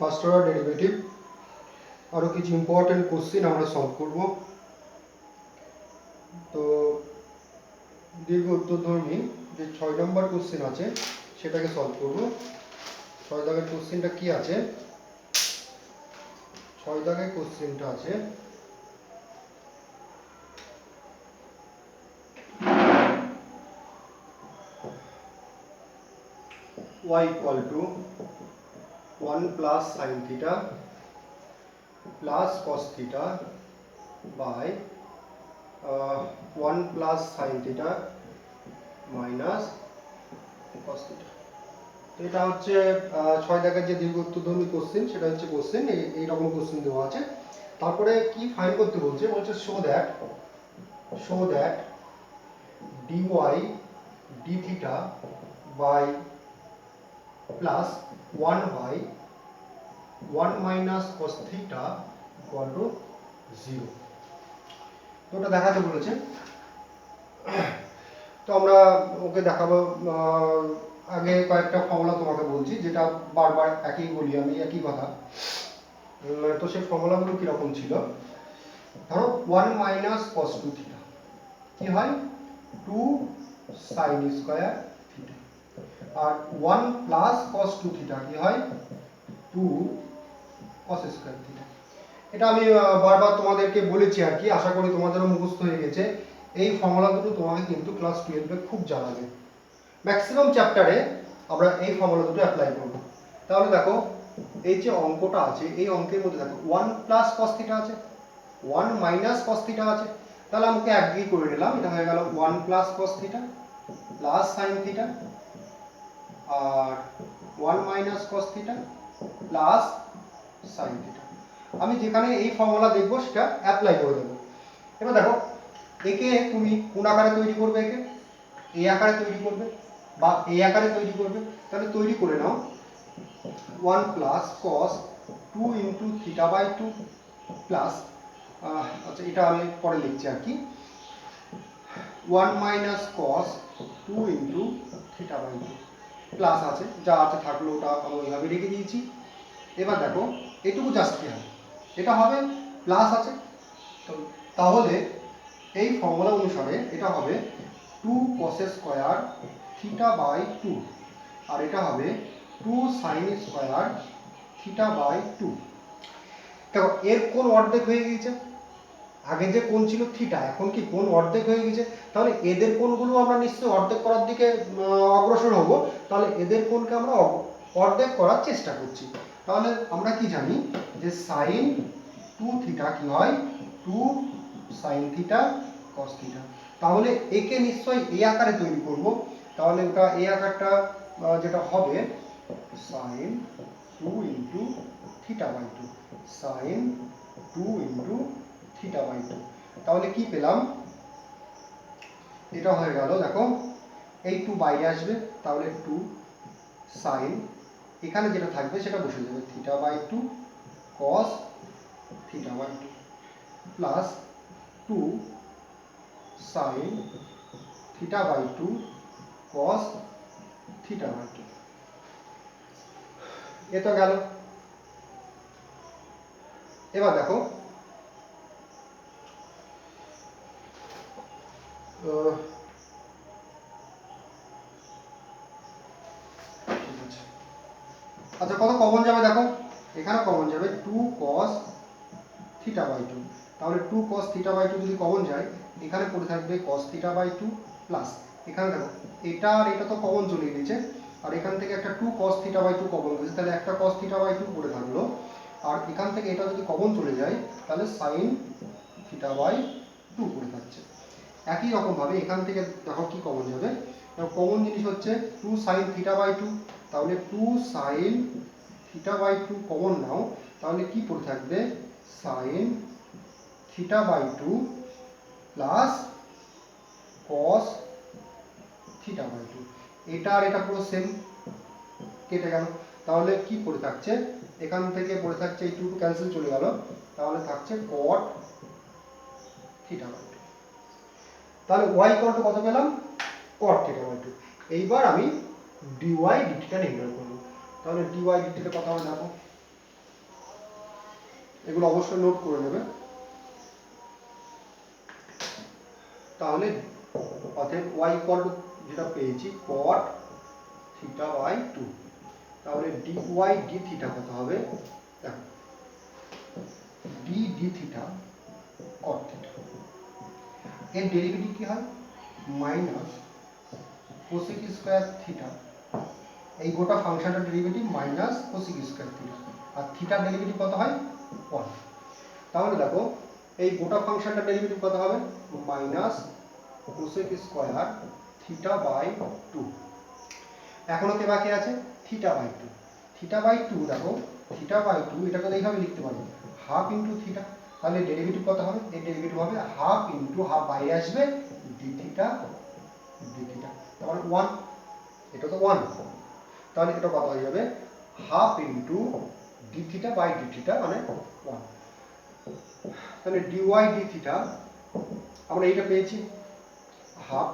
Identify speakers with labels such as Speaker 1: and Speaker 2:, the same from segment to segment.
Speaker 1: First order derivative আরও কিছু important question আমরা সলভ করব। তো দীর্ঘ উত্তরধর্মী যে 6 নম্বর কোশ্চিন আছে সেটাকে সলভ করব। 6 দাগের কোশ্চিনটা কি আছে? 6 দাগের কোশ্চিনটা আছে y equal to 1 plus sin theta plus cos theta by 1 plus sin theta minus cos theta। তো এটা হচ্ছে 6 দাগের যে দীর্ঘ উত্তরধর্মী কোশ্চিন, সেটা হচ্ছে কোশ্চিন এইরকম কোশ্চিন দেওয়া আছে। তারপরে কি ফাইন্ড করতে বলছে? বলছে show that dy d theta by plus 1 by 1 minus cos theta equal to 0। তো ওটা দেখাতে বলেছে। তো আমরা ওকে দেখাবো। আগে কয়েকটা ফর্মুলা তোমাকে বলছি, যেটা বারবার একই বলি আমি, একই কথা। তো সেই ফর্মুলাগুলো কিরকম ছিল? ধরো 1 মাইনাস cos 2 থিটা কি হয়? 2 sin স্কয়ার থিটা। আর 1 প্লাস cos 2 থিটা কি হয়? 2 cos স্কয়ার থিটা। এটা আমি বারবার তোমাদেরকে বলেছি আর কি, আশা করি তোমাদেরও মুখস্থ হয়ে গেছে। এই ফর্মুলা দুটো তোমাকে কিন্তু ক্লাস 12 এ খুব জানাবে। ম্যাক্সিমাম চ্যাপ্টারে আমরা এই ফর্মুলা দুটো অ্যাপ্লাই করব। তাহলে দেখো, এই যে অঙ্কটা আছে, এই অঙ্কের মধ্যে দেখো 1 প্লাস cos থিটা আছে, 1 মাইনাস cos থিটা আছে। তাহলে আমাকে একই করে নিলাম, এটা হয়ে গেল 1 plus cos theta plus sin theta আর 1 minus cos theta plus sin theta. আমি যেখানে এই ফর্মুলা দেখব সেটা অ্যাপ্লাই করে দেব। এবার দেখো, একে তুমি কোন আকারে তৈরি করবে? একে এই আকারে তৈরি করবে বা এই আকারে তৈরি করবে। তাহলে তৈরি করে নাও 1 plus cos 2 into theta by 2 plus, আচ্ছা এটা আমি পরে লিখছি আর কি, 1 minus cos 2 into theta by 2 plus আছে, যা আছে থাকলো ওটা আমি ওইভাবে রেখে দিয়েছি। এবার দেখো এটুকু জাস্ট কি হবে? এটা হবে প্লাস আছে, তাহলে এই ফর্মুলা অনুসারে এটা হবে 2 cos স্কয়ার থিটা বাই 2 আর এটা হবে 2 sin স্কয়ার থিটা বাই 2। দেখো এর কোণ অর্ধেক হয়ে গিয়েছে। আগে যে কোণ ছিল থিটা, এখন কি কোণ অর্ধেক হয়ে গেছে। তাহলে এদের কোণগুলো আমরা নিশ্চয়ই অর্ধেক করার দিকে অগ্রসর হব। তাহলে এদের কোণকে আমরা অর্ধেক করার চেষ্টা করছি। তাহলে আমরা কি জানি যে sin 2 থিটা কি হয়? 2 sin থিটা cos থিটা। তাহলে একে নিশ্চয়ই এই আকারে তৈরি করব। তাহলে ওটা এই আকারটা যেটা হবে sin 2 into theta by 2, sin 2 into theta by 2। তাহলে কি পেলাম? এটা হয়ে গেল, দেখো এই 2 বাইরে আসবে, তাহলে 2 sin, এখানে যেটা থাকবে সেটা বসে যাবে, theta by 2 cos theta by 2 plus 2 sin theta by 2 cos theta by 2। এ তো গেল। এবার দেখো আচ্ছা কত কমন যাবে? দেখো এখানে কমন যাবে 2 cos থিটা বাই 2। তাহলে 2 cos থিটা বাই 2 যদি কমন যায়, এখানে পড়ে থাকবে cos থিটা বাই 2 প্লাস, এখানে দেখো এটা আর এটা তো কমন চলে গেছে, আর এখান থেকে একটা 2 cos থিটা বাই 2 কমন গেছে, তাহলে একটা cos থিটা বাই 2 পড়ে থাকলো। আর এখান থেকে এটা যদি কমন চলে যায়, তাহলে sin থিটা বাই 2 পড়ে থাকছে। একই রকম ভাবে এখান থেকে দেখো কি কমন যাবে? কমন জিনিস হচ্ছে 2 sin থিটা বাই 2। তাহলে 2 sin থিটা বাই 2 কমন নাও, তাহলে কি পড়ে থাকবে? sin theta by 2 plus cos theta by 2। এটা আর এটা পুরো সেম, কেটে গেল। তাহলে কি পড়ে থাকছে? এখান থেকে পড়ে থাকছে এই 2 ক্যান্সেল চলে গেল, তাহলে থাকছে cot থিটা বাই 2। তাহলে y কত পেলাম? cot theta by 2। এইবার আমি dy dt টা নির্ণয় করব। তাহলে dy dt টা কত হবে দেখো, এগুলো অবশ্যই নোট করে নেবে। তাহলে অতএব y ইকুয়াল টু যেটা পেয়েছি cot থিটা বাই 2, তাহলে dy d থিটা কত হবে, দেখো d d theta cot theta, এর ডেরিভেটিভ কি হয় মাইনাস কোসেক স্কয়ার থিটা, এই গোটা ফাংশনটার derivative minus cosec square theta, আর থিটার ডেরিভেটিভ কত হয় 1। তাহলে দেখো এই গোটা ফাংশনটার ডেরিভেটিভ কত হবে minus cosec square theta by 2। এখনো কে বাকি আছে থিটা বাই 2। থিটা বাই 2 দেখো থিটা বাই 2 এটাকে এইভাবে লিখতে পারি হাফ ইন্টু থিটা, তাহলে ডেরিভেটিভ কত হবে, এর ডেরিভেটিভ হবে হাফ ইন্টু হাফ বাইরে আসবে ডি থিটা ডি থিটা, তাহলে 1, এটা তো 1, তাহলে এটা কত হয়ে যাবে half into d theta by d theta মানে 1। তাহলে ডিওয়াই ডি থিটা আমরা এইটা পেয়েছি হাফ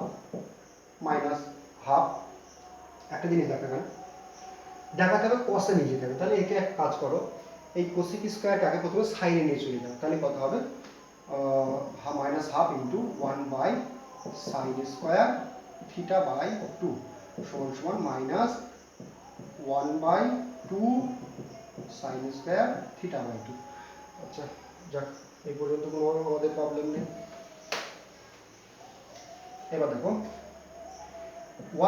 Speaker 1: মাইনাস হাফ। একটা জিনিস দেখাতে হবে কসে নিয়ে যেতে হবে, তাহলে একে এক কাজ করো এই কোসেক স্কয়ারটাকে প্রথমে সাইনে নিয়ে চলে যাও, তাহলে কত হবে minus half into 1 by sine square theta by 2 সমান সমান minus 1 by 2 sine square theta by 2। আচ্ছা যাক, এই পর্যন্ত কোনো আমাদের প্রবলেম নেই। এবার দেখো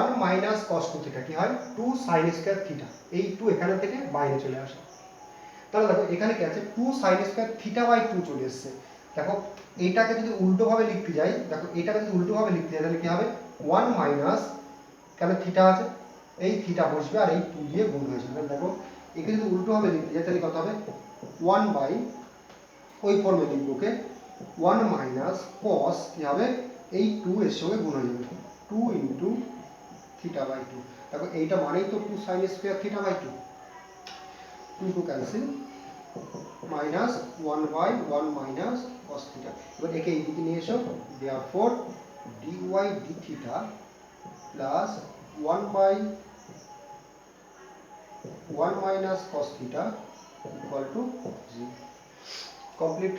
Speaker 1: 1 মাইনাস cos 2 থিটা কি হয় 2 sin স্কয়ার থিটা, এই 2 এখানে থেকে বাইরে চলে আসে, তাহলে দেখো এখানে কি আছে 2 sin স্কয়ার থিটা বাই 2 চলে এসেছে। দেখো এইটাকে যদি উল্টো ভাবে লিখতে যাই, দেখো এটাকে যদি উল্টো ভাবে লিখতে যাই তাহলে কি হবে 1 মাইনাস কেন থিটা আছে এই থিটা বসবে আর এই 2 দিয়ে গুণ হয়ে যাবে। দেখো একে যদি উল্টো ভাবে লিখতে যাই তাহলে কত হবে 1 বাই ওই ফর্মে লিখবো কে 1 মাইনাস cos কি হবে এই 2 এর সঙ্গে গুণ হয়ে যাবে 2 ইনটু থিটা বাই 2। দেখো এইটা মানেই তো 2 sin square theta by 2, 2 two cancel minus 1 by 1 minus cos theta. এবার একে এই দিকে নিয়ে এসো, therefore dy d theta plus 1 by 1 minus cos theta equal to 0। Complete,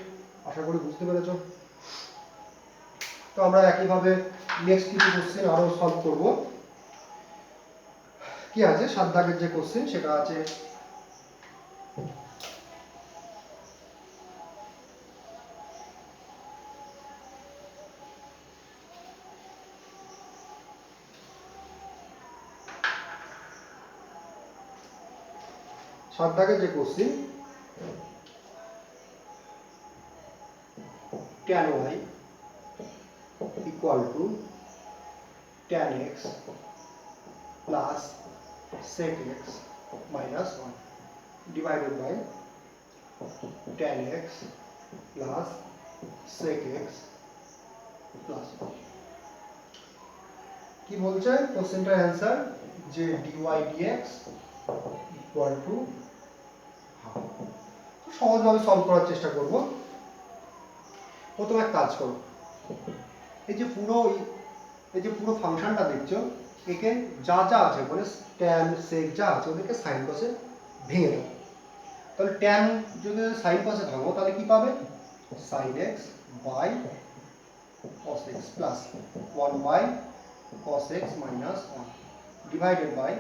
Speaker 1: আশা করি বুঝতে পেরেছো। তো আমরা একইভাবে নেক্সট কিছু কোশ্চেন আরো সলভ করব। কি আছে 7 দাগের যে কোশ্চেন সেটা আছে যে question tan y equal to tan x plus sec x minus 1 divided by tan x plus sec x plus 1। কি বলছে কোশ্চেনটার অ্যান্সার যে dy dx equal to half. সহজভাবে সলভ করার চেষ্টা করব। প্রথমে এক কাজ করো, এই যে পুরো ফাংশনটা দেখছো একে যা যা আছে মানে tan sec যা আছে ওদেরকে sin cos এ ভেঙে দাও। তাহলে tan যদি sin cos এ ভাঙো তাহলে কি পাবে sin x by cos x plus 1 by cos x minus 1 divided by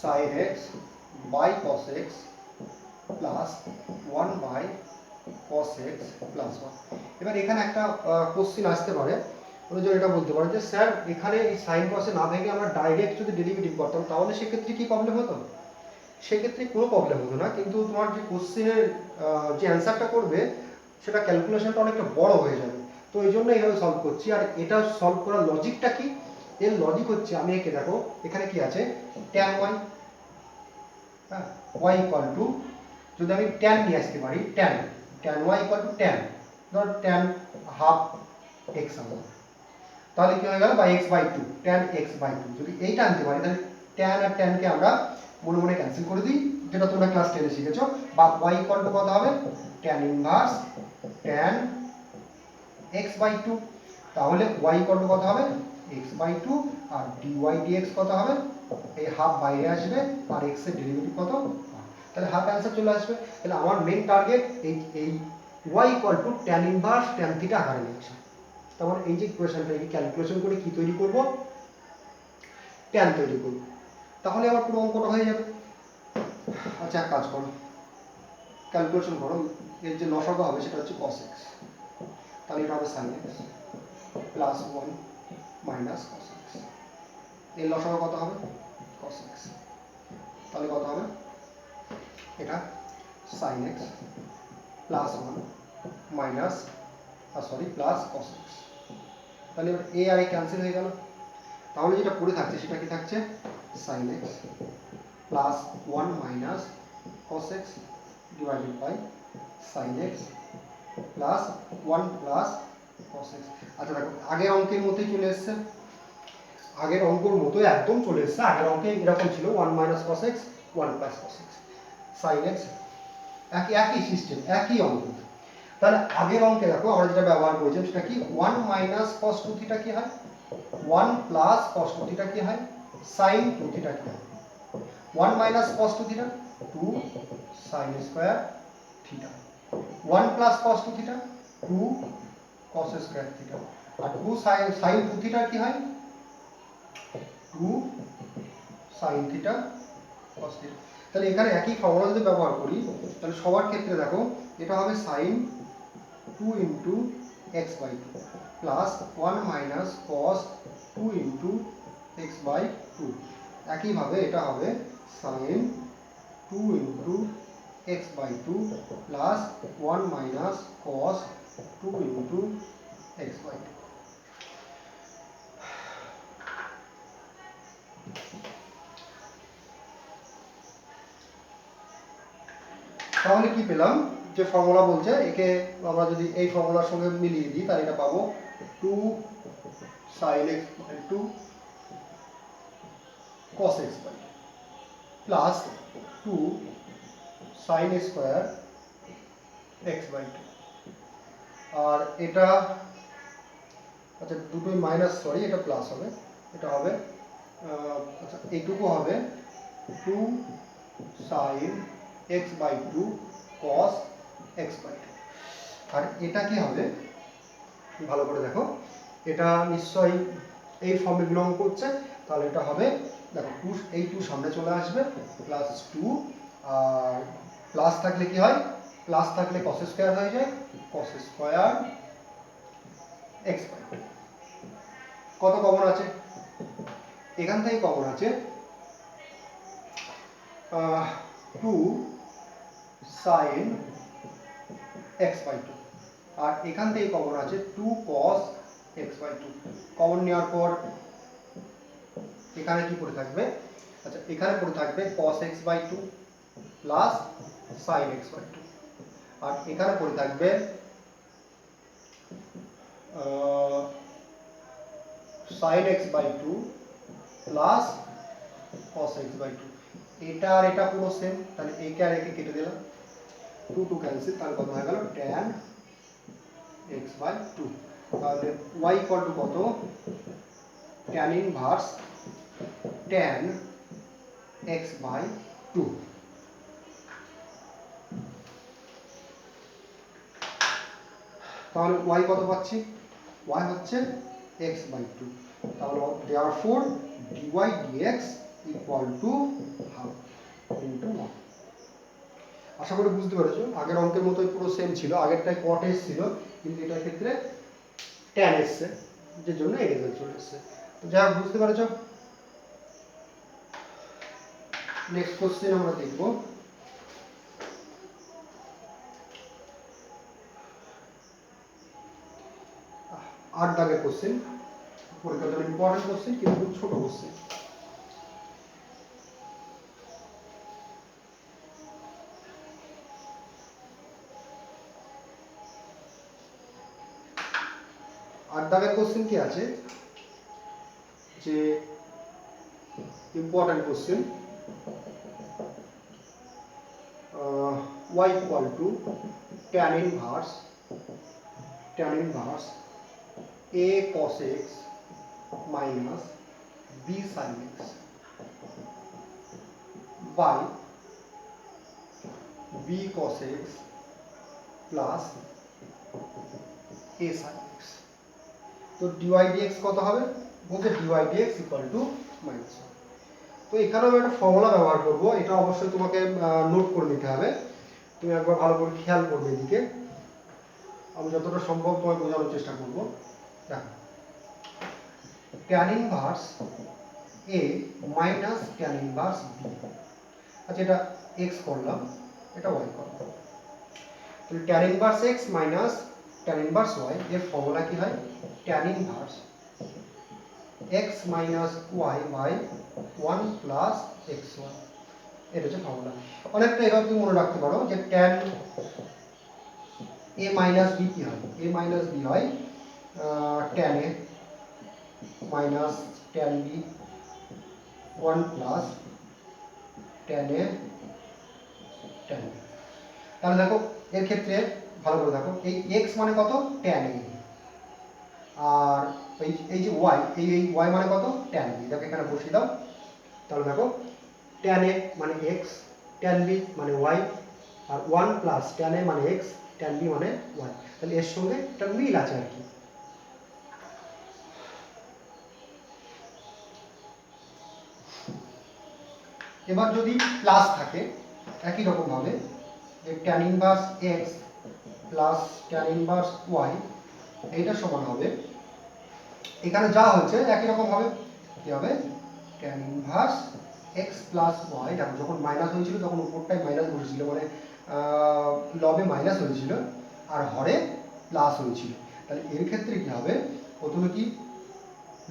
Speaker 1: sin x by cos x plus 1 by cos x plus 1। এবার এখানে একটা কোশ্চেন আসতে পারে, ওরা এটা বলতে পারে যে স্যার এখানে এই sin cos এ না ভেঙে আমরা ডাইরেক্ট যদি ডেরিভেটিভ করতাম তাহলে সেক্ষেত্রে কি প্রবলেম হতো, সেক্ষেত্রে কোনো প্রবলেম হতো না, কিন্তু তোমার যে কোশ্চেনের যে অ্যান্সারটা করবে সেটা ক্যালকুলেশনটা অনেকটা বড় হয়ে যাবে। তো এই জন্য এইভাবে সলভ করছি। আর এটা সলভ করার লজিকটা কি, এর লজিক হচ্ছে আমি একে দেখো এখানে কি আছে tan y, হ্যাঁ y ইকুয়াল টু যদি আমি tan নিয়ে আসতে পারি tan y equal to tan ধর tan হাফ x হবে, তাহলে কি হয়ে গেল by x by 2 tan x by 2। যদি এইটা আনতে পারি তাহলে tan আর tan কে আমরা মনে মনে ক্যান্সেল করে দিই, যেটা তোমরা ক্লাস 10 এ শিখেছো। বা y ইকুয়াল টু কত হবে tan inverse tan x by 2, তাহলে y ইকুয়াল টু কত হবে x বাই 2 আর dy dx কত হবে এই হাফ বাইরে আসবে আর x এর ডেরিভেটিভ কত। তাহলে হাফ অ্যান্সার চলে আসবে। তাহলে আমার মেন টার্গেট এই y equal two tan inverse tan theta আকারে লিখছি। তারপর এই যে ইকুয়েশনটা এই ক্যালকুলেশন করে কি তৈরি করব, ট্যান তৈরি করব, তাহলে আমার পুরো অঙ্কটা হয়ে যাবে। আচ্ছা এক কাজ করো, ক্যালকুলেশন করো, এর যে লসাগু হবে সেটা হচ্ছে cos x, তাহলে এটা হবে sin x plus 1 minus cos x, এর লসাগু কত হবে cos x, তাহলে কত হবে এটা sin x plus 1 minus plus cos x, তাহলে এবার a আর a ক্যান্সেল হয়ে গেল, তাহলে যেটা পড়ে থাকছে সেটা কি থাকছে sin x plus 1 minus cos x divided by sin x plus 1 plus cos x। আচ্ছা দেখো আগের অঙ্কের মতোই চলে এসছে, আগের অঙ্কের মতোই একদম চলে এসছে। আগের অঙ্কে এরকম ছিল 1 minus cos x 1 plus cos x sin x, একই সিস্টেম একই অঙ্ক। তাহলে আগের অঙ্কে দেখো আমরা যেটা ব্যবহার করেছিলাম সেটা কি 1 মাইনাস cos 2 থিটা কি হয়, 1 প্লাস cos 2 থিটা কি হয়, sin 2 থিটা কি হয়, 1 minus cos 2 theta 2 sin square theta, 1 plus cos 2 theta 2 cos square theta, আর 2 sin 2 থিটা কি হয় 2 sin থিটা cos থিটা। তাহলে এখানে একই ফর্মুলা যদি ব্যবহার করি তাহলে সবার ক্ষেত্রে দেখো এটা হবে sin 2 into x by 2 plus 1 minus cos 2 into x by 2, একইভাবে এটা হবে sin 2 into x by 2 plus 1 minus cos 2 into x by 2। তাহলে কি পেলাম, যে ফর্মুলা বলছে একে আমরা যদি এই ফর্মুলার সঙ্গে মিলিয়ে দিই তাহলে এটা পাবো 2 sin x by 2 cos x by 2 plus 2 sin square x by 2, আর এটা আচ্ছা দুটোই মাইনাস, এটা প্লাস হবে, এটা হবে আচ্ছা এইটুকু হবে 2 sin x by 2 cos x by 2, আর এটা কি হবে ভালো করে দেখো, এটা নিশ্চয়ই এই ফর্মে বিলং করছে, তাহলে এটা হবে দেখো 2 এই 2 সামনে চলে আসবে প্লাস 2, আর প্লাস থাকলে কি হয়, প্লাস থাকলে cos স্কয়ার হয়ে যায়, cos স্কয়ার x বাই 2। কত কমন আছে এখান থেকে, কমন আছে 2 sin x বাই 2, আর এখান থেকে কমন আছে 2 cos x বাই 2। কমন নেওয়ার পর এখানে কি পড়ে থাকবে, আচ্ছা এখানে পড়ে থাকবে cos x by 2 plus sin x by 2, আর এখানে পড়ে থাকবে sin x by 2 plus cos x by 2। এটা আর এটা পুরো সেম, তাহলে একে আর একে কেটে দিলাম, 2 2 ক্যান্সেল, তাহলে কত হয়ে গেল tan x বাই 2। তাহলে y ইকুয়াল টু কত, tan inverse tan x by 2। তাহলে y কত পাচ্ছি, y হচ্ছে x বাই 2, তাহলে therefore dy dx equal to half into 1। আশা করি বুঝতে পেরেছো, আগের অঙ্কের মতোই পুরো সেম ছিল, আগেরটায় cot এসেছিল কিন্তু এটার ক্ষেত্রে tan এসছে, যে জন্য এই রেজাল্ট চলে এসছে। তো যাই হোক বুঝতে পেরেছো। নেক্সট কোশ্চেন আমরা দেখব, 8 দাগের কোশ্চেন, পরীক্ষার জন্য ইম্পর্টেন্ট কোশ্চেন কিন্তু ছোট কোশ্চেন। আট দাগের কোশ্চেন কি আছে, যে important question y equal to tan inverse a cos x minus b sin x by B cos X plus A sine X. তো ডিওয়াই ডিএক্স কত হবে? বলতে dy dx equal to minus. তো এখানে আমি একটা ফর্মুলা ব্যবহার করব, এটা অবশ্যই তোমাকে নোট করে নিতে হবে। তুমি একবার ভালো করে খেয়াল করবে এদিকে, আমি যতটা সম্ভব তোমায় বোঝানোর চেষ্টা করব। দেখো, tan inverse A minus tan inverse B. আচ্ছা, এটা এক্স করলাম, এটা ওয়াই করলাম। তাহলে tan inverse X minus tan inverse Y এর ফর্মুলা কি হয়? Tan inverse X minus Y by 1 plus X Y. এটা হচ্ছে ফর্মুলা। অনেকটা এভাবে তুমি মনে রাখতে পারো যে ট্যান এ মাইনাস বি কি হয়? এ মাইনাস বি হয় tan A minus tan B 1 plus tan A tan B. তাহলে দেখো এর ক্ষেত্রে ভালো করে দেখো, এই এক্স মানে কত? Tan A. আর এই যে ওয়াই, এই ওয়াই মানে কত? Tan B. দেখো এখানে বসিয়ে দাও। তাহলে দেখো ট্যান এ মানে এক্স, ট্যান বি মানে ওয়াই, আর 1 প্লাস ট্যান এ মানে এক্স, ট্যান বি মানে ওয়াই। তাহলে এর সঙ্গে একটা মিল আছে আর কি। এবার যদি প্লাস থাকে একই রকম ভাবে, যে tan inverse X plus tan inverse Y, এইটা সমান হবে, এখানে যা হচ্ছে একই রকম হবে। কি হবে? Tan inverse X plus Y. দেখো যখন মাইনাস হয়েছিল তখন উপরটায় মাইনাস বসেছিল, মানে লবে মাইনাস হয়েছিল আর হরে প্লাস হয়েছিল। তাহলে এর ক্ষেত্রে কি হবে? প্রথমে কি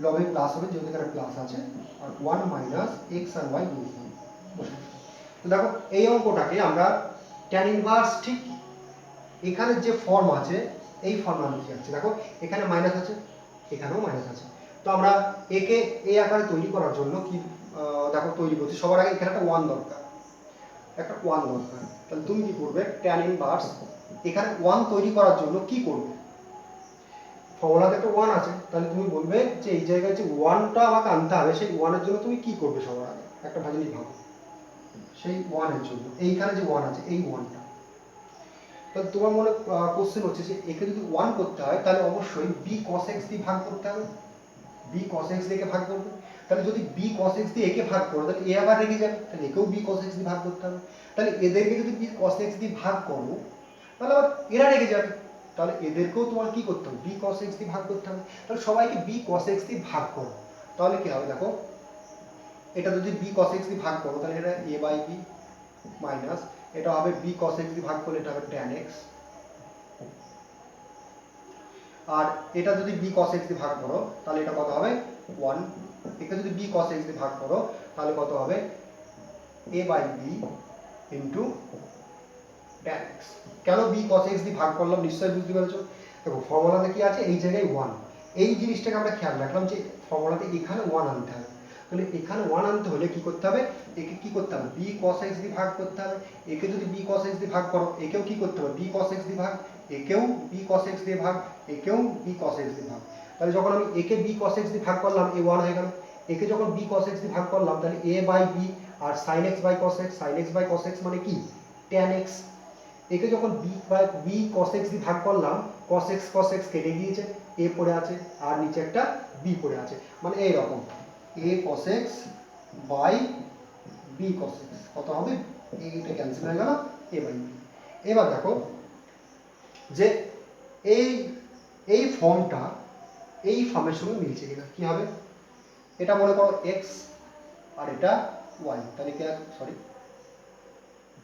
Speaker 1: লবে প্লাস হবে, যেহেতু এখানে প্লাস আছে, আর 1 মাইনাস এক্স আর ওয়াই বসে। তো দেখো এই অঙ্কটাকে আমরা ট্যান ইনভার্স ঠিক এখানে যে ফর্ম আছে এই ফর্ম আনতে যাচ্ছি। দেখো এখানে মাইনাস আছে, এখানেও মাইনাস আছে। তো আমরা একে এই আকারে তৈরি করার জন্য কি দেখো তৈরি করছি, সবার আগে এখানে একটা 1 দরকার, একটা 1 দরকার। তাহলে তুমি কি করবে? ট্যান ইনভার্স এখানে 1 তৈরি করার জন্য কি করবে? ফর্মুলাতে একটা 1 আছে, তাহলে তুমি বলবে যে এই জায়গায় যে 1টা আমাকে আনতে হবে, সেই 1 এর জন্য তুমি কি করবে? সবার আগে একটা ভাজিনি ভাবো, সেই 1 এর জন্য এইখানে যে 1 আছে এই 1টা। তাহলে তোমার মনে কোশ্চেন হচ্ছে যে একে যদি 1 করতে হয় তাহলে অবশ্যই b cos x দিয়ে ভাগ করতে হবে। b cos x দিয়ে ভাগ করবে। তাহলে যদি b cos x দিয়ে একে ভাগ করো তাহলে a আবার রেখে যাবে, তাহলে একেও b cos x দিয়ে ভাগ করতে হবে। তাহলে এদেরকে যদি b cos x দিয়ে ভাগ করো তাহলে আবার এরা রেখে যাবে, তাহলে এদেরকেও তোমার কি করতে হবে? b cos x দিয়ে ভাগ করতে হবে। তাহলে সবাইকে b cos x দিয়ে ভাগ করো, তাহলে কি হবে? দেখো এটা যদি b cos x দিয়ে ভাগ করো তাহলে এটা a বাই b মাইনাস এটা হবে b cos x দিয়ে ভাগ করলে এটা হবে tan x, আর এটা যদি b cos x দিয়ে ভাগ করো তাহলে এটা কত হবে? 1। একে যদি b cos x দিয়ে ভাগ করো তাহলে কত হবে? a by b into tan x। কেন b cos x দিয়ে ভাগ করলাম নিশ্চয়ই বুঝতে পেরেছো। দেখো ফর্মুলাতে কি আছে? এই জায়গায় 1, এই জিনিসটাকে আমরা খেয়াল রাখলাম যে ফর্মুলাতে এখানে 1 আনতে হবে। তাহলে এখানে 1 আনতে হলে কি করতে হবে? একে কি করতে হবে? b cos x দিয়ে ভাগ করতে হবে। একে যদি b cos x দিয়ে ভাগ করো একেও কি করতে হবে? b cos x দিয়ে ভাগ, একেও b cos x দিয়ে ভাগ, একেও b cos x দিয়ে ভাগ। তাহলে যখন আমি একে b cos x দিয়ে ভাগ করলাম a 1 হয়ে গেল, একে যখন b cos x দিয়ে ভাগ করলাম তাহলে a বাই b, আর sin x by cos x, sin x by cos x মানে কি? tan x। একে যখন b cos x দিয়ে ভাগ করলাম, cos x কেটে গিয়েছে, a পড়ে আছে আর নিচে একটা b পড়ে আছে, মানে এই রকম a cos x by b cos x কত হবে? এইটা ক্যান্সেল হয়ে গেল, a বাই b। এবার দেখো যে এই ফর্মটা এই ফর্মের সঙ্গে মিলছে কিনা। কি হবে? এটা মনে করো x আর এটা y, তাহলে কি আছে? সরি,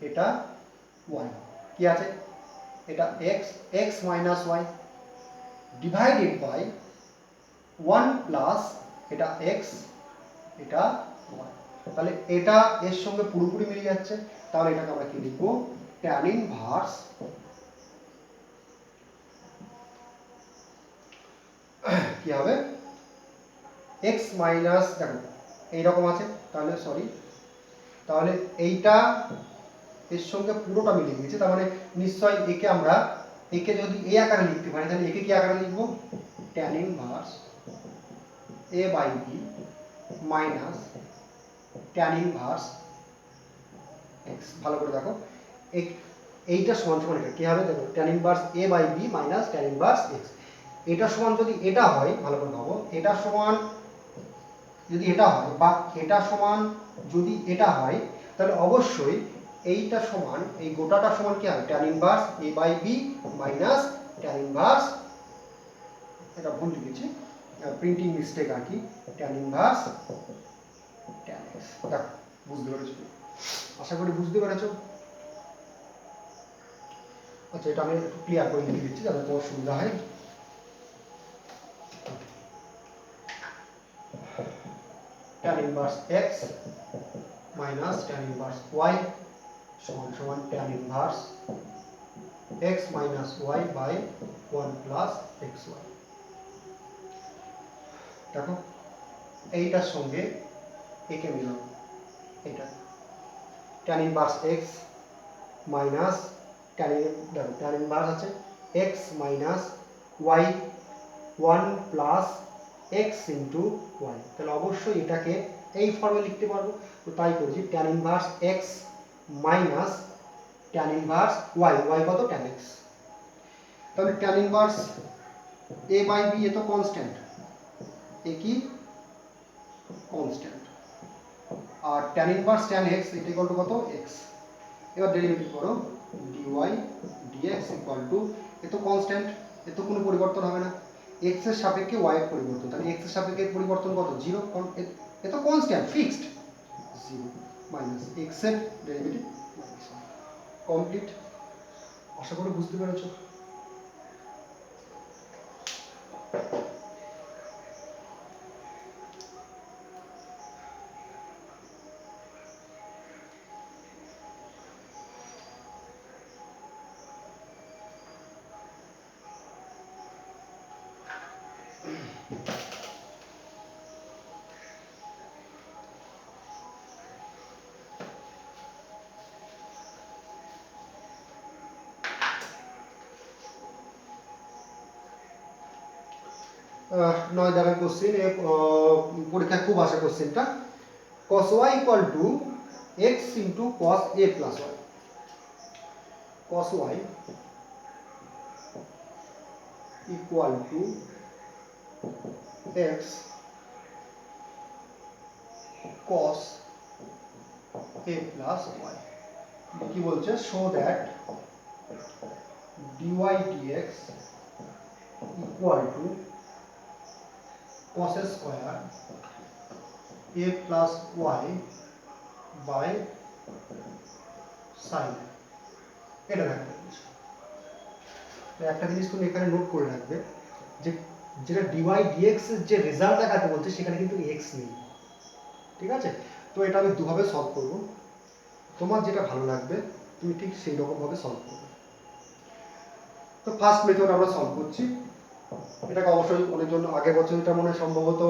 Speaker 1: এটা y, কি আছে? এটা x minus y divided by 1 প্লাস এটা x, এটা y। তাহলে এটা এর সঙ্গে পুরোপুরি মিলে যাচ্ছে, তাহলে এটাকে আমরা কি লিখবো? tan ইনভার্স কি হবে? x মাইনাস, দেখো এইরকম আছে, তাহলে সরি, তাহলে এইটা এর সঙ্গে পুরোটা মিলে গিয়েছে, তার মানে নিশ্চয়ই একে যদি এই আকারে লিখতে পারি তাহলে একে কি আকারে লিখবো? tan inverse a by b minus tan inverse x। ভালো করে দেখো এইটা সমান সমান এটা কি হবে দেখো tan inverse a by b minus tan inverse x। এটা সমান যদি এটা হয় ভালো করে ভাবো, এটা সমান যদি এটা হয় বা এটা সমান যদি এটা হয় তাহলে অবশ্যই এইটা সমান এই গোটাটা সমান কি হবে tan inverse a by b minus tan inverse, এটা ভুল লিখেছি প্রিন্টিং মিস্টেক আর কি, tan ইনভার্স tan x। দেখো বুঝতে পেরেছো, আশা করি বুঝতে পেরেছো। আচ্ছা এটা আমি একটু ক্লিয়ার করে লিখে দিচ্ছি যাতে তোমার সুবিধা হয়। tan inverse x minus tan inverse y সমান সমান tan inverse x minus y by 1 plus xy। দেখো এইটার সঙ্গে একে মিলাও, এটা tan inverse x minus tan inverse আছে x minus y 1 plus x into y, তাহলে অবশ্যই এটাকে এই ফর্মে লিখতে পারবো। তো তাই করেছি tan inverse x minus tan inverse y, y কত tan x। তাহলে tan inverse a by b এ তো কনস্ট্যান্ট, এ কি কনস্ট্যান্ট, আর tan inverse tan x এটা ইকুয়াল টু কত x। এবার ডেরিভেটিভ করো dy dx ইকুয়াল টু, এ তো কনস্ট্যান্ট, এ তো কোনো পরিবর্তন হবে না, x এর সাপেক্ষে y এর পরিবর্তন, তাহলে x এর সাপেক্ষে পরিবর্তন কত 0, এ তো কনস্ট্যান্ট ফিক্সড 0 মাইনাস x এর ডেরিভেটিভ কমপ্লিট। আশা করি বুঝতে পেরেছো। নয় দাগের কোশ্চেন, পরীক্ষায় খুব আসে কোশ্চেনটা, cos y equal to x into cos a plus y, cos y equal to x cos a plus y, কি বলছে show that dy dx equal to cos square a plus y by sin। এটা রাখবে, একটা জিনিস তুমি এখানে note করে রাখবে যে যেটা dy dx এর যে রেজাল্ট দেখাতে বলছে সেখানে কিন্তু x নেই, ঠিক আছে। তো এটা আমি দুভাবে সলভ করব, তোমার যেটা ভালো লাগবে তুমি ঠিক সেই রকম ভাবে সলভ করবে। তো ফার্স্ট মেথড আমরা সলভ করছি, এটাকে অবশ্যই অনেকজন আগের বছর এটা মনে সম্ভবত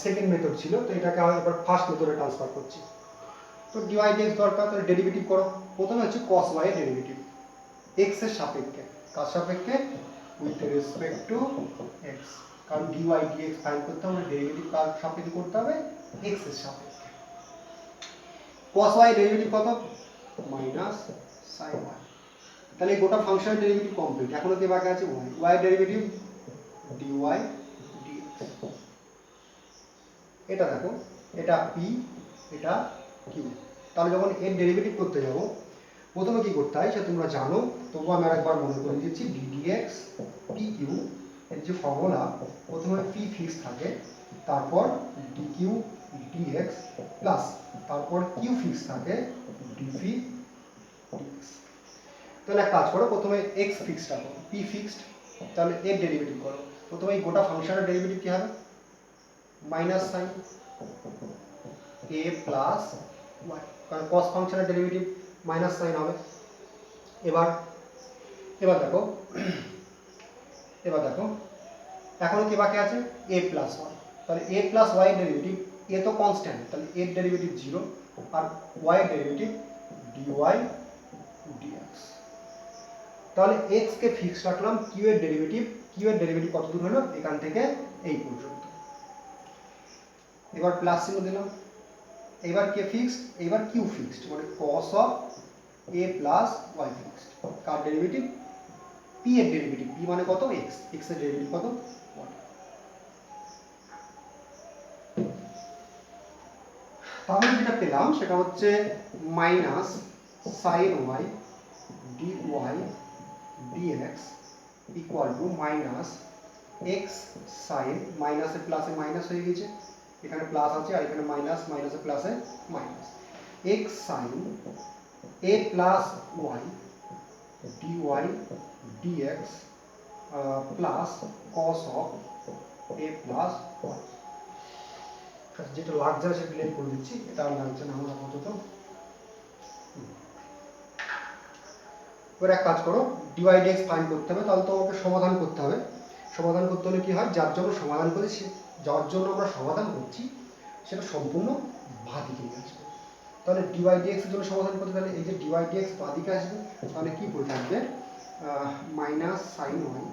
Speaker 1: সেকেন্ড মেথড ছিল, তো এটাকে আমি এবার ফার্স্ট মেথডে ট্রান্সফার করছি। তো dy dx দরকার, তাহলে ডেরিভেটিভ করো। প্রথমে হচ্ছে cos y এর ডেরিভেটিভ x এর সাপেক্ষে, কার সাপেক্ষে উইথ রেসপেক্ট টু x, কারণ dy dx ফাইন্ড করতে হবে ডেরিভেটিভ কার সাপেক্ষে করতে হবে x এর সাপেক্ষে। cos y ডেরিভেটিভ কত মাইনাস sin y, তাহলে এই গোটা ফাংশনের ডেরিভেটিভ কমপ্লিট। এখনো কি বাকি আছে y, y এর ডেরিভেটিভ dy dx। এটা দেখো এটা p এটা q, তাহলে যখন এর ডেরিভেটিভ করতে যাব প্রথমে কি করতে হয় সে তোমরা জানো, তবুও আমি আরেকবার মনে করে দিচ্ছি ddx pq এর যে ফর্মুলা প্রথমে p ফিক্স থাকে, তারপর dq dx প্লাস তারপর q ফিক্স থাকে dv dx। তাহলে এক কাজ করো, প্রথমে x ফিক্সড রাখো p ফিক্সড, তাহলে এর ডেরিভেটিভ করো। প্রথমে এই গোটা ফাংশনের ডেরিভেটিভ কি হবে minus sine a plus y, কারণ cos ফাংশনের ডেরিভেটিভ মাইনাস সাইন হবে। এবার দেখো এখনো কি বাকি আছে a প্লাস y, তাহলে a প্লাস y এর ডেরিভেটিভ, a তো কনস্ট্যান্ট তাহলে এর ডেরিভেটিভ 0 আর y এর ডেরিভেটিভ dy dx। তাহলে x কে ফিক্স রাখলাম, q এর ডেরিভেটিভ কত দূর হলো এখান থেকে এই পর্যন্ত। এবার প্লাস চিহ্ন দিলাম, এবার কে ফিক্সড, এবার q ফিক্সড, মানে cos of A plus Y fixed. কার ডেরিভেটিভ? পি এর ডেরিভেটিভ। পি মানে কত? এক্স। এক্স এর ডেরিভেটিভ কত? 1। তাহলে যেটা পেলাম সেটা হচ্ছে minus sine Y D Y dx equal to minus X sine, মাইনাসে প্লাসে মাইনাস হয়ে গেছে, এখানে প্লাস আছে আর এখানে মাইনাস, মাইনাসে প্লাসে minus, X sine A plus Y D Y dx plus cos of A plus Y. যেটা লাগছে সেটা ডিলিট করে দিচ্ছি, এটা আর লাগছে না আমার আপাতত। এবার এক কাজ করো, ডিওয়াই ডিএক্স ফাইন্ড করতে হবে, তাহলে তোমাকে সমাধান করতে হবে। সমাধান করতে হলে কি হয়, যার জন্য সমাধান করি যার জন্য আমরা সমাধান করছি সেটা সম্পূর্ণ বাঁ দিকে নিয়ে আসবে। তাহলে ডিওয়াই ডিএক্স এর জন্য সমাধান করতে গেলে এই যে ডিওয়াই ডিএক্স বাঁ দিকে আসবে, তাহলে কি পড়ে থাকবে minus sine Y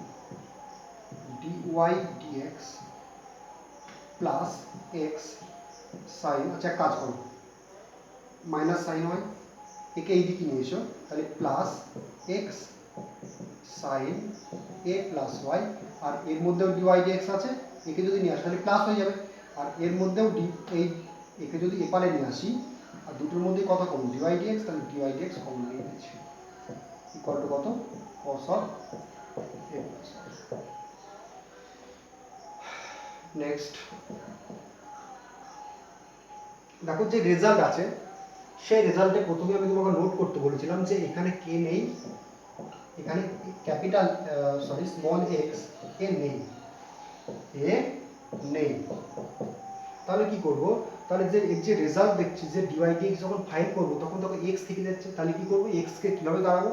Speaker 1: dy dx plus X sine, আচ্ছা এক কাজ করো, মাইনাস সাইন ওয়াই একে এই দিকে নিয়ে এসো, তাহলে plus X sine A plus Y, আর এর মধ্যেও ডিওয়াই ডিএক্স আছে, একে যদি নিয়ে আসি তাহলে প্লাস হয়ে যাবে, আর এর মধ্যেও এই একে যদি এপারে নিয়ে আসি আর দুটোর মধ্যে কত কমন, ডিওয়াই ডিএক্স, তাহলে ডিওয়াই ডিএক্স কমন নিয়ে নিয়েছি, ইকুয়াল টু কত cos অফ এ প্লাস ওয়াই। নেক্সট দেখো যে রেজাল্ট আছে সেই রেজাল্টে প্রথমে আমি তোমাকে নোট করতে বলেছিলাম যে এখানে কে নেই, এখানে ক্যাপিটাল স্মল এক্স এ নেই, এ নেই। তাহলে কি করব, তাহলে যে এই যে রেজাল্ট দেখছি যে ডিওয়াই ডিএক্স যখন ফাইন্ড করব তখন এক্স থেকে যাচ্ছে, তাহলে কি করব, এক্স কে কিভাবে দাঁড়াবো,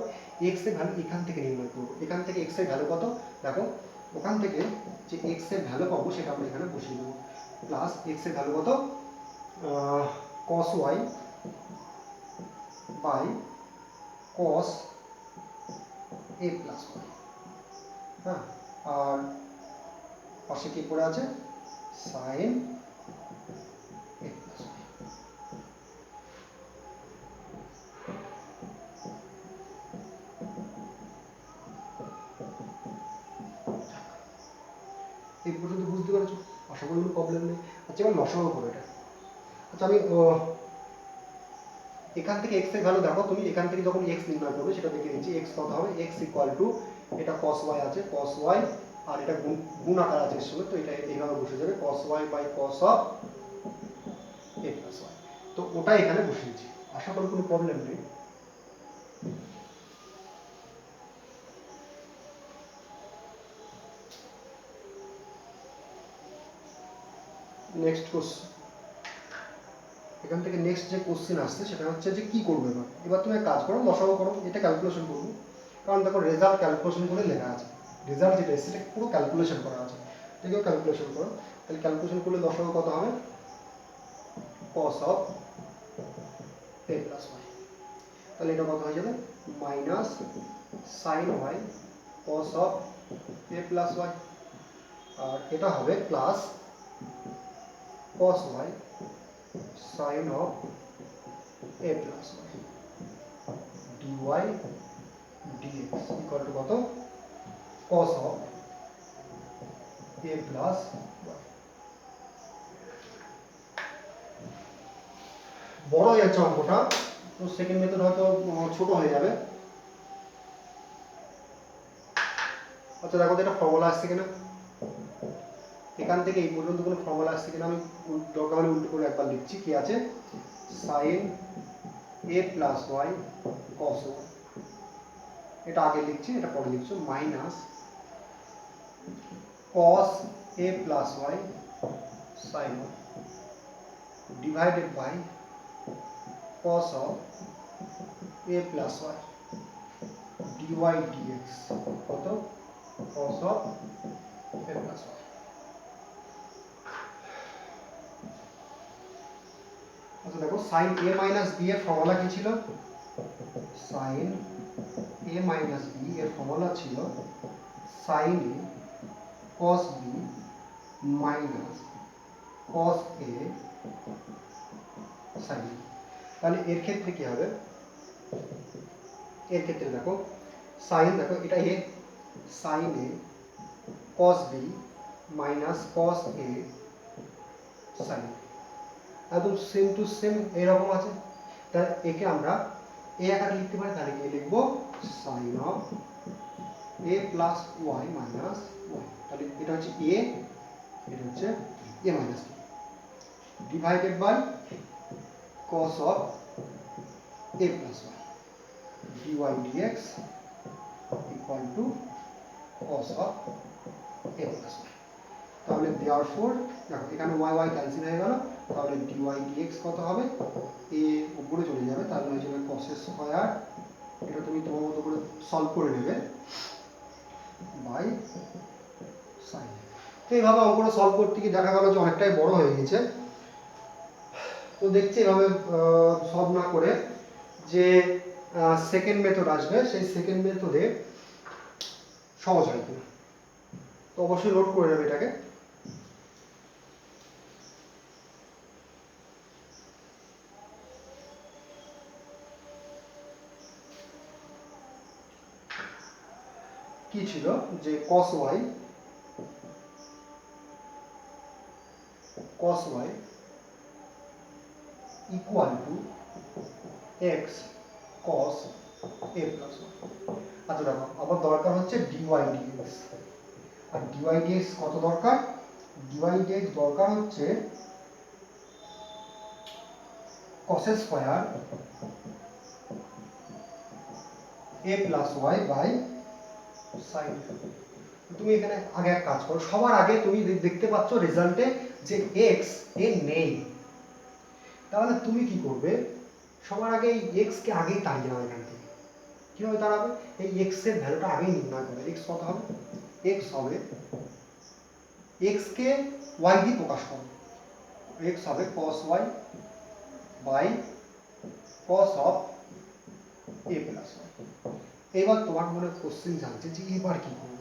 Speaker 1: এক্স এর ভ্যালু এখান থেকে নির্ণয় করব। এখান থেকে এক্স এর ভ্যালু কত, দেখো ওখান থেকে যে এক্স এর ভ্যালু পাবো সেটা আমরা এখানে বসিয়ে দেবো, প্লাস এক্স এর ভ্যালু কত cos y by cos a plus Y. হ্যাঁ, আর পাশে কি পড়ে আছে sin a প্লাস ওয়াই। এই পর্যন্ত বুঝতে পেরেছো? আশা করি কোনো প্রবলেম নেই। আচ্ছা এবার লসাগু করো এটা। আচ্ছা আমি এখান থেকে x এর ভ্যালু দেখো, তুমি এখান থেকে যখন x নির্ণয় করবে সেটা দেখে নিচ্ছি, x কত হবে, x ইকুয়াল টু এটা cos y আছে, cos y আর এটা গুণ আকার আছে এর সঙ্গে, তো এটা এইভাবে বসে যাবে cos y by cos of a plus y। তো ওটা এখানে বসিয়েছি, আশা করি কোনো প্রবলেম নেই। নেক্সট কোশ্চেন, এখান থেকে নেক্সট যে কোশ্চেন আসছে সেটা হচ্ছে যে কি করবে এবার। এবার তুমি এক কাজ করো, লসাগু করো, এটা ক্যালকুলেশন করবো, কারণ দেখো রেজাল্ট ক্যালকুলেশন করে লেখা আছে, রেজাল্ট যেটা এসেছে সেটা পুরো ক্যালকুলেশন করা আছে, এটাকেও ক্যালকুলেশন করো। তাহলে ক্যালকুলেশন করলে লসাগু কত হবে, cos of a plus Y, তাহলে এটা কত হয়ে যাবে minus sine Y cos of a plus Y, আর এটা হবে plus cos y sin of a plus y dy dx equal to কত cos of a plus y। বড় হয়ে যাচ্ছে অঙ্কটা, তো সেকেন্ড মেথড হয়তো ছোট হয়ে যাবে। আচ্ছা দেখো এটা ফর্মুলা আসছে কিনা, এখান থেকে এই পর্যন্ত কোনো ফর্মুলা আসছে কিনা আমি দরকার হলে উল্টো করে একবার লিখছি, কি আছে sin a plus y cos y, এটা আগে লিখছি এটা পরে লিখছো, minus cos a plus y sin y divided by cos of a plus y dy dx কত cos of a plus y। আচ্ছা দেখো sin a minus b এর ফর্মুলা কি ছিল, sin a minus b এর ফর্মুলা ছিল sin a cos b minus cos a sin b। তাহলে এর ক্ষেত্রে কি হবে, এর ক্ষেত্রে দেখো সাইন, দেখো এটা এ, সাইন এ কস বি মাইনাস কস এ সাইন, একদম সেম টু সেম এরকম আছে। তাহলে একে আমরা এ আকারে লিখতে পারি, তাহলে কি লিখবো sine of A plus Y minus Y. তাহলে এটা হচ্ছে এ, এটা হচ্ছে A minus B divided by cos of a plus y dy dx equal to cos of a plus y। তাহলে therefore দেখো এখানে y y ক্যান্সেল হয়ে গেল, তাহলে dy dx কত হবে, a উপরে চলে যাবে, তাহলে হয়ে যাবে cos স্কয়ার, এটা তুমি তোমার মতো করে সলভ করে নেবে, বাই sin। তো এইভাবে অঙ্কটা সলভ করতে গিয়ে দেখা গেল যে অনেকটাই বড় হয়ে গেছে। তো দেখছি এভাবে সলভ না করে যে সেকেন্ড মেথড আসবে, সেই সেকেন্ড মেথডে সহজ হয় কিনা। তো অবশ্যই নোট করে নেবে এটাকে। কি ছিল যে cos y equal two x cos a plus y। আচ্ছা দেখো আমার দরকার হচ্ছে dy dx, আর dy dx কত দরকার, dy dx দরকার হচ্ছে cos square a plus y by sin। তুমি এখানে আগে এক কাজ করো, সবার আগে তুমি দেখতে পাচ্ছ রেজাল্টে যে x এ নেই, তাহলে তুমি কি করবে, সবার আগে এই x কে আগেই তাড়িয়ে নাও এখান থেকে। কিভাবে তাড়াবে, এই x এর ভ্যালুটা আগেই নির্ণয় করে। x কত হবে, x হবে, x কে y দিয়ে প্রকাশ করো, x হবে cos y by cos of a plus y। এবার তোমার মনে কোশ্চেন জানছে যে এবার কি করব।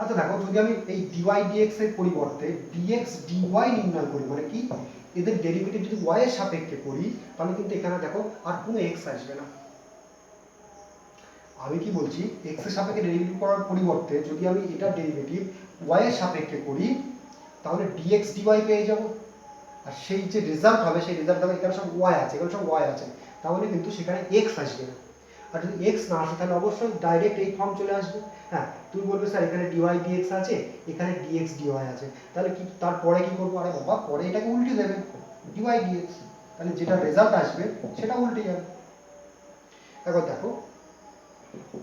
Speaker 1: আচ্ছা দেখো যদি আমি এই dy dx এর পরিবর্তে dx dy নির্ণয় করি, মানে কি এদের ডেরিভেটিভ যদি y এর সাপেক্ষে করি, তাহলে কিন্তু এখানে দেখো আর কোনো x আসবে না। আমি কি বলছি, x এর সাপেক্ষে ডেরিভেটিভ করার পরিবর্তে যদি আমি এটা ডেরিভেটিভ y এর সাপেক্ষে করি, তাহলে dx dy পেয়ে যাব, আর সেই যে রেজাল্ট হবে সেই রেজাল্ট হবে এখানে সব y আছে, এখানে সব y আছে, তাহলে কিন্তু সেখানে x আসবে না। আর যদি x না আসে তাহলে অবশ্যই ডাইরেক্ট এই ফর্ম চলে আসবে। হ্যাঁ তুমি বলবে স্যার এখানে dy dx আছে, এখানে dx dy আছে, তাহলে কি তারপরে কি করবো, আরে বাবা পরে এটাকে উল্টে দেবে dy dx, তাহলে যেটা রেজাল্ট আসবে সেটা উল্টে যাবে। এবার দেখো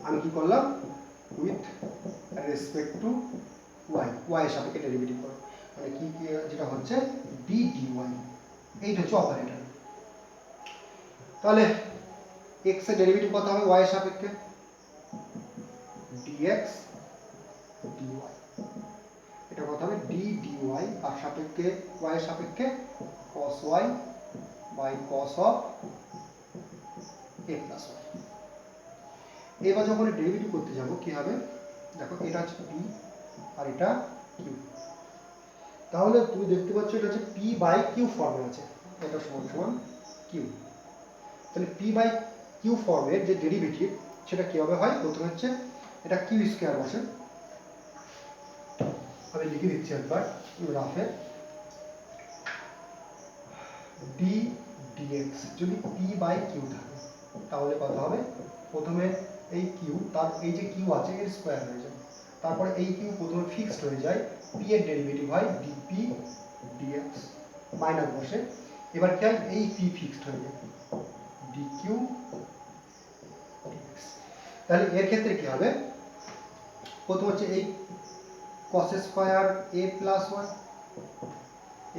Speaker 1: আমি কি করলাম, উইথ রেসপেক্ট টু y এর সাপেক্ষে ডেরিভেটিভ করো, মানে কি যেটা হচ্ছে d dy, এইটা হচ্ছে অপারেটর। তাহলে x এর ডেরিভেটিভ কত হবে y এর সাপেক্ষে, dx dy, এটা কত হবে d dy, আর সাপেক্ষে y এর সাপেক্ষে cos y by cos of a plus y। এবার যখন ডেরিভেটিভ করতে যাব কি হবে, দেখো এটা হচ্ছে p আর এটা q, তাহলে তুমি দেখতে পাচ্ছ এটা হচ্ছে p বাই q ফর্মে আছে, এটা সমান সমান q। তাহলে p বাই q ফর্মের যে ডেরিভেটিভ সেটা কিভাবে হয়, প্রথমে হচ্ছে এটা q স্কয়ার বসে, আমি লিখে দিচ্ছি একবার রাফে, d dx যদি p বাই q থাকে তাহলে কত হবে, প্রথমে এই q তার এই যে q আছে এর স্কয়ার হয়ে যাবে, তারপরে এই q প্রথমে ফিক্সড হয়ে যায়, p এর ডেরিভেটিভ হয় dp dx মাইনাস বসে, এবার কি হয় এই p ফিক্সড হয়ে যায় dq dx। তাহলে এর ক্ষেত্রে কি হবে, প্রথম হচ্ছে এই cos square a plus 1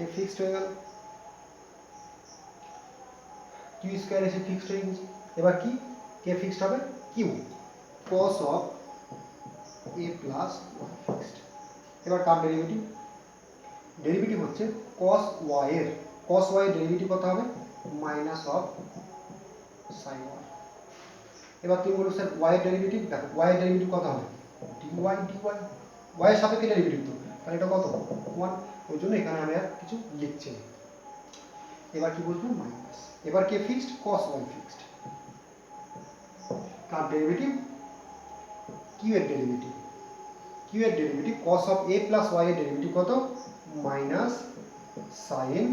Speaker 1: A fixed হয়ে গেল, q স্কয়ার এসে ফিক্সড হয়ে গেছে, এবার কি কে ফিক্সড হবে, q cos of a plus 1 fixed. এবার কার ডেরিভেটিভ, ডেরিভেটিভ হচ্ছে cos y এর ডেরিভেটিভ কত হবে মাইনাস অফ sin y। এবার তুমি বলো স্যার y এর ডেরিভেটিভ, দেখো y এর ডেরিভেটিভ কত হবে dy dy, y এর সাপেক্ষে ডেরিভেটিভ তো, তাহলে এটা কত 1, ওই জন্য এখানে আমি আর কিছু লিখছি না। এবার কি বলবো মাইনাস, এবার কে ফিক্সড cos y ফিক্সড, কার ডেরিভেটিভ, কিউ এর ডেরিভেটিভ, কিউ এর derivative cos of a plus y এর ডেরিভেটিভ কত, minus sine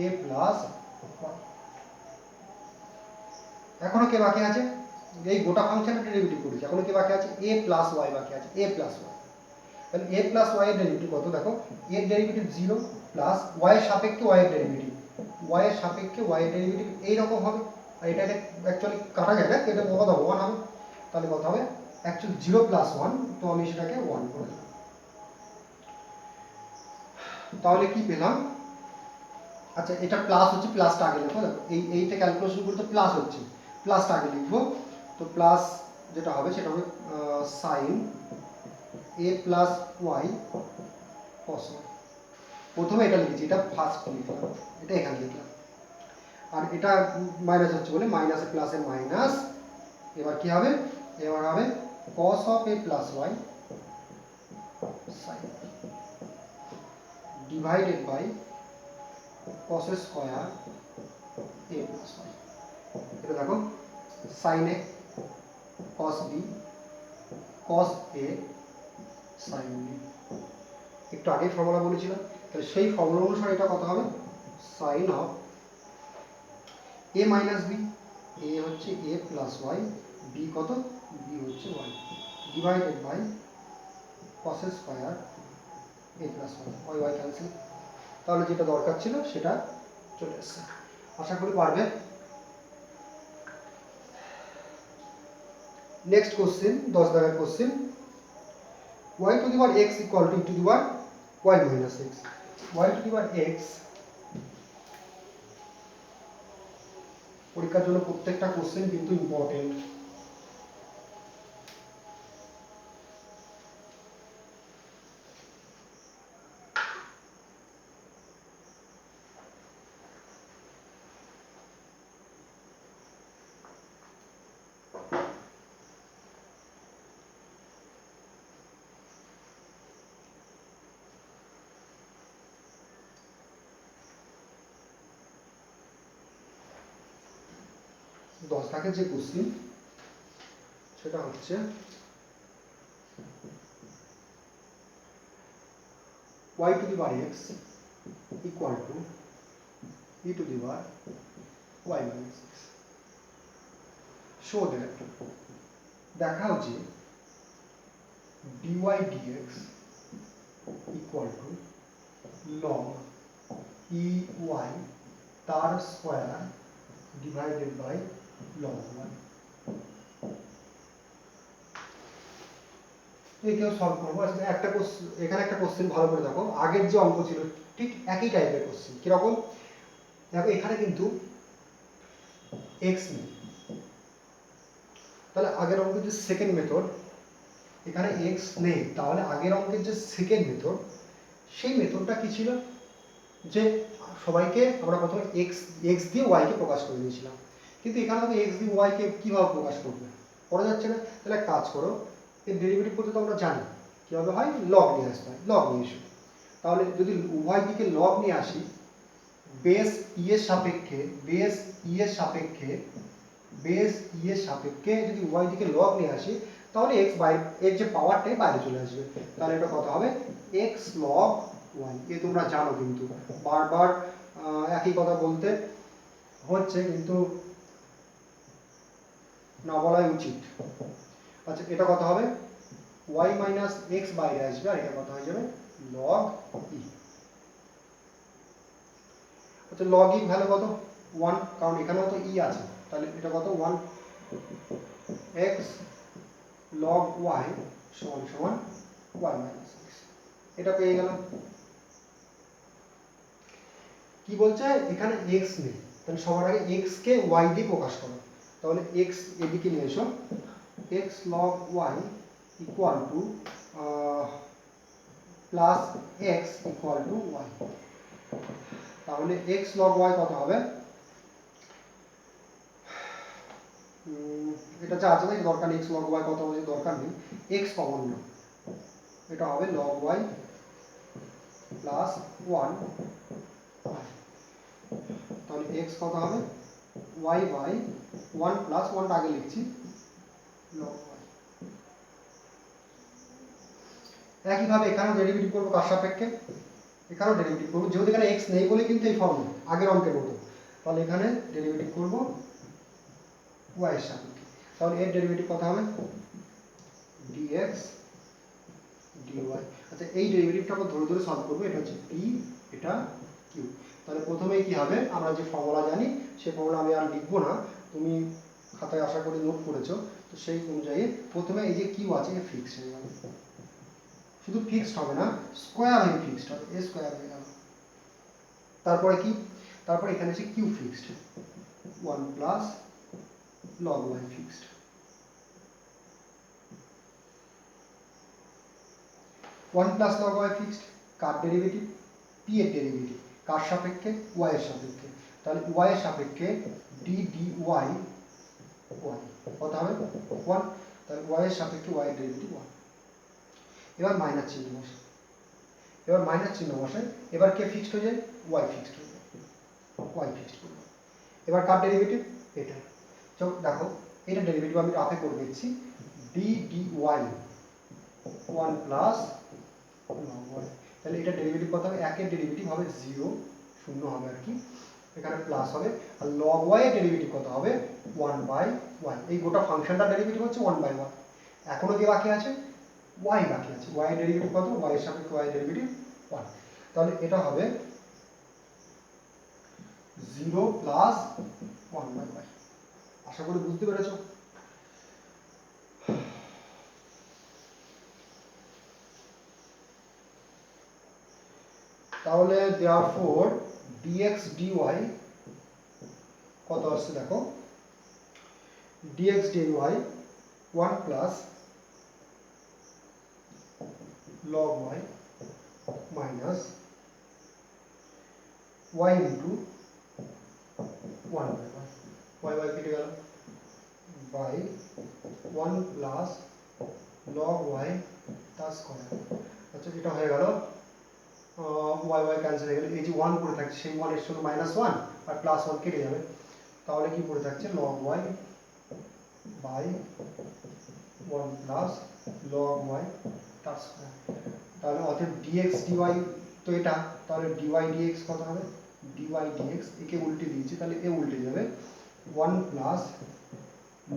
Speaker 1: a plus y। এখনো কে বাকি আছে, এই গোটা ফাংশনের ডেরিভেটিভ করেছি, এখনো কে বাকি আছে, a প্লাস y বাকি আছে, a প্লাস y। তাহলে a প্লাস y এর ডেরিভেটিভ কত, দেখো এর ডেরিভেটিভ 0 প্লাস y এর সাপেক্ষে y এর ডেরিভেটিভ, y এর সাপেক্ষে y এর ডেরিভেটিভ এইরকম হবে, আর এটা অ্যাকচুয়ালি কাটা যায় না, এটা কত হবে 1 হবে, তাহলে কত হবে অ্যাকচুয়ালি 0 প্লাস 1, তো আমি সেটাকে 1 করে দিলাম। তাহলে কি পেলাম, আচ্ছা এটা প্লাস হচ্ছে, প্লাসটা আগে লিখবো, দেখো এইটা ক্যালকুলেশন করতে প্লাস হচ্ছে, প্লাসটা আগে লিখবো, তো প্লাস যেটা হবে সেটা হবে sine a plus y cos y। প্রথমে এটা লিখেছি, এটা ফার্স্ট লিখলাম, এটা এখানে লিখলাম, আর এটা মাইনাস হচ্ছে বলে মাইনাসে প্লাসে মাইনাস, এবার কি হবে, এবার হবে cos of a plus y sin divided by cos square a plus y। এটা দেখো sin a cos b cos a sin b, একটু আগেই ফর্মুলা বলেছিলাম, তাহলে সেই ফর্মুলা অনুসারে এটা কত হবে, sin of a minus b, a হচ্ছে a প্লাস y, b কত, b হচ্ছে y, divided by cos square a plus y, y cancel, তাহলে যেটা দরকার ছিল সেটা চলে এসেছে। আশা করি পারবে। নেক্সট কোশ্চেন, 10 দাগের question, y to the power x equal to to the power y minus x, y to the power x, পরীক্ষার জন্য প্রত্যেকটা কোশ্চেন কিন্তু ইম্পর্টেন্ট। দশ দাগের যে কোশ্চেন সেটা হচ্ছে y to the power x equal to e to the power y minus x, show that দেখাও যে dy dx equal to log ey তার স্কয়ার ডিভাইডেড বাই log 1। এটাও সলভ করবো। একটা কোশ্চেন, এখানে একটা কোশ্চেন ভালো করে দেখো, আগের যে অঙ্ক ছিল ঠিক একই টাইপের কোশ্চেন। কিরকম দেখো, এখানে কিন্তু x নেই, তাহলে আগের অঙ্কের যে সেকেন্ড মেথড, এখানে x নেই, তাহলে আগের অঙ্কের যে সেকেন্ড মেথড, সেই মেথডটা কি ছিল, যে সবাইকে আমরা প্রথমে x দিয়ে y কে প্রকাশ করে দিয়েছিলাম, কিন্তু এখানে তো x দিয়ে y কে কিভাবে প্রকাশ করবে, করা যাচ্ছে না। তাহলে এক কাজ করো, এর ডেরিভেটিভ করতে তো আমরা জানি কিভাবে হয়, লগ নিয়ে আসতে হয়, লগ নিয়ে এসো। তাহলে যদি উভয় দিকে লগ নিয়ে আসি, বেস ই এর সাপেক্ষে, বেস ই এর সাপেক্ষে, বেস ই এর সাপেক্ষে যদি উভয় দিকে লগ নিয়ে আসি, তাহলে x বাইরে, এর যে পাওয়ারটাই বাইরে চলে আসবে, তাহলে এটা কত হবে, x log y। এ তোমরা জানো, কিন্তু বারবার একই কথা বলতে হচ্ছে, কিন্তু না বলাই উচিত। আচ্ছা এটা কত হবে, y মাইনাস x বাইরে আসবে, আর এটা কত হয়ে যাবে log e। আচ্ছা log e ভ্যালু কত, 1, কারণ এখানেও তো e আছে, তাহলে এটা কত 1 x log y সমান সমান y মাইনাস x, এটা পেয়ে গেলাম। কি বলছে, এখানে x নেই, তাহলে সবার আগে x কে y দিয়ে প্রকাশ করো, তাহলে x এদিকে নিয়ে এসো, x log y equal two plus x equal to y, তাহলে x log y কত হবে, এটা যা আছে তাই দরকার নেই, x log y কত হবে দরকার নেই, x কমন নাও, এটা হবে log y প্লাস 1, তাহলে x কত হবে y বাই 1 প্লাস 1টা আগে লিখছি, log y। একইভাবে এখানেও ডেরিভেটিভ করবো কার সাপেক্ষে, এখানেও ডেরিভেটিভ করবো, যেহেতু এখানে x নেই বলে কিন্তু এই ফর্ম আগের অঙ্কের মতো, তাহলে এখানে ডেরিভেটিভ করবো y এর সাপেক্ষে। তাহলে এর ডেরিভেটিভ কত হবে, dx dy। আচ্ছা এই ডেরিভেটিভটা আমরা ধরে ধরে সলভ করবো, এটা হচ্ছে p, এটা q। তাহলে প্রথমেই কি হবে, আমরা যে ফর্মুলা জানি সেই ফর্মুলা আমি আর লিখবো না, তুমি খাতায় আশা করি নোট করেছো, তো সেই অনুযায়ী প্রথমে এই যে q আছে এ ফিক্সড হয়ে যাবে, শুধু ফিক্সড হবে না স্কোয়ার হয়ে ফিক্সড হবে, এ স্কোয়ার হয়ে গেল। তারপরে কি, তারপরে এখানে আছে q fixed 1 plus log y fixed. 1 plus log y fixed কার ডেরিভেটিভ, p এর ডেরিভেটিভ কার সাপেক্ষে, y এর সাপেক্ষে। তাহলে y এর সাপেক্ষে d dy y কত হবে 1, তাহলে y এর সাপেক্ষে y এর ডেরিভেটিভ 1। এবার মাইনাস চিহ্ন বসে, এবার মাইনাস চিহ্ন বসে, এবার কে ফিক্সড হয়ে যায়, y ফিক্সড হয়ে যায়, y ফিক্সড করলাম। এবার কার ডেরিভেটিভ, এটা। চলো দেখো এটা ডেরিভেটিভ আমি রাফে করে দিচ্ছি, d dy 1 plus log y। তাহলে এটা ডেরিভেটিভ কত হবে, 1 এর ডেরিভেটিভ হবে 0, শূন্য হবে আর কি, এখানে প্লাস হবে, আর log y এর ডেরিভেটিভ কত হবে 1/y। এই গোটা ফাংশনটার ডেরিভেটিভ হচ্ছে 1/y। এখনো কি বাকি আছে, y বাকি আছে, y এর ডেরিভেটিভ কত, y এর সাপেক্ষে y এর ডেরিভেটিভ 1। তাহলে এটা হবে 0 প্লাস 1/y। আশা করি বুঝতে পেরেছো। তাহলে therefore dx dy কত আসছে দেখো, dx dy 1 plus log y minus y into 1/y, y কেটে গেল, বাই 1 প্লাস log y তার স্কয়ার। আচ্ছা এটা হয়ে গেল, y y ক্যান্সেল হয়ে গেল, এই যে 1 পড়ে থাকছে সেই 1 এর সঙ্গে -1 আর +1 কেটে যাবে, তাহলে কি পড়ে থাকছে log y by 1 plus log y তার স্কয়ার। তাহলে অতএব dx dy তো এটা, তাহলে dy dx কত হবে, dy dx একে উল্টে দিয়েছি, তাহলে এ উল্টে যাবে 1 প্লাস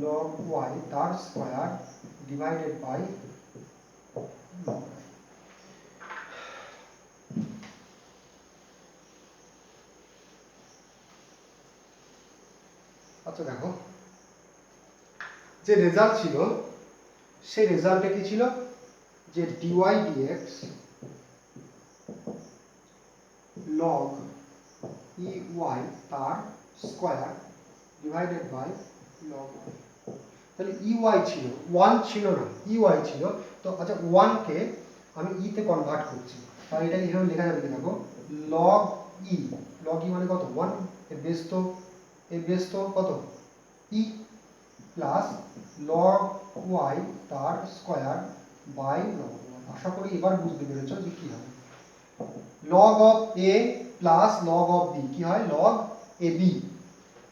Speaker 1: log y তার square divided by log y। আচ্ছা দেখো যে রেজাল্ট ছিল সেই রেজাল্টে কি ছিল, যে dy dx log ey তার square divided by log y। তাহলে ey ছিল 1 ছিল না, ey ছিল, তো আচ্ছা 1 কে আমি e তে কনভার্ট করছি, তাহলে এটা এইভাবে লেখা যাবে, দেখো log e, log e মানে কত 1, এর বেস তো কত e প্লাস log y তার স্কয়ার বাই log y। আশা করি এবার বুঝতে পেরেছো যে কি হবে, log of a plus log of b কি হয় log ab,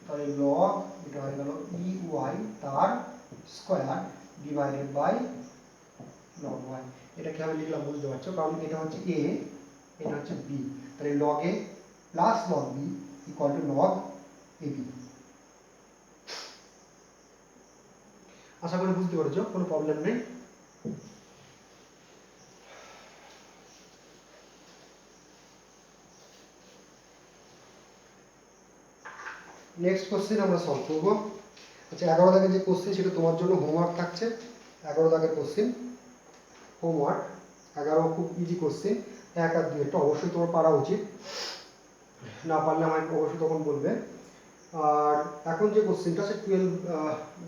Speaker 1: তাহলে log এটা হয়ে গেল ey তার square divided by log y। এটা কিভাবে লিখলাম বুঝতে পারছো, কারণ এটা হচ্ছে a, এটা হচ্ছে b, তাহলে log a plus log b equal two log ab। আশা করি বুঝতে পেরেছো, কোনো প্রবলেম নেই। নেক্সট কোশ্চেন আমরা সলভ করব। আচ্ছা 11 দাগের যে কোশ্চেন সেটা তোমার জন্য হোমওয়ার্ক থাকছে, 11 দাগের কোশ্চেন হোমওয়ার্ক, 11 খুব ইজি কোশ্চেন, 1 আর 2 এটা অবশ্যই তোমার পারা উচিত, না পারলে আমাকে অবশ্যই তখন বলবে। আর এখন যে কোশ্চেনটা সে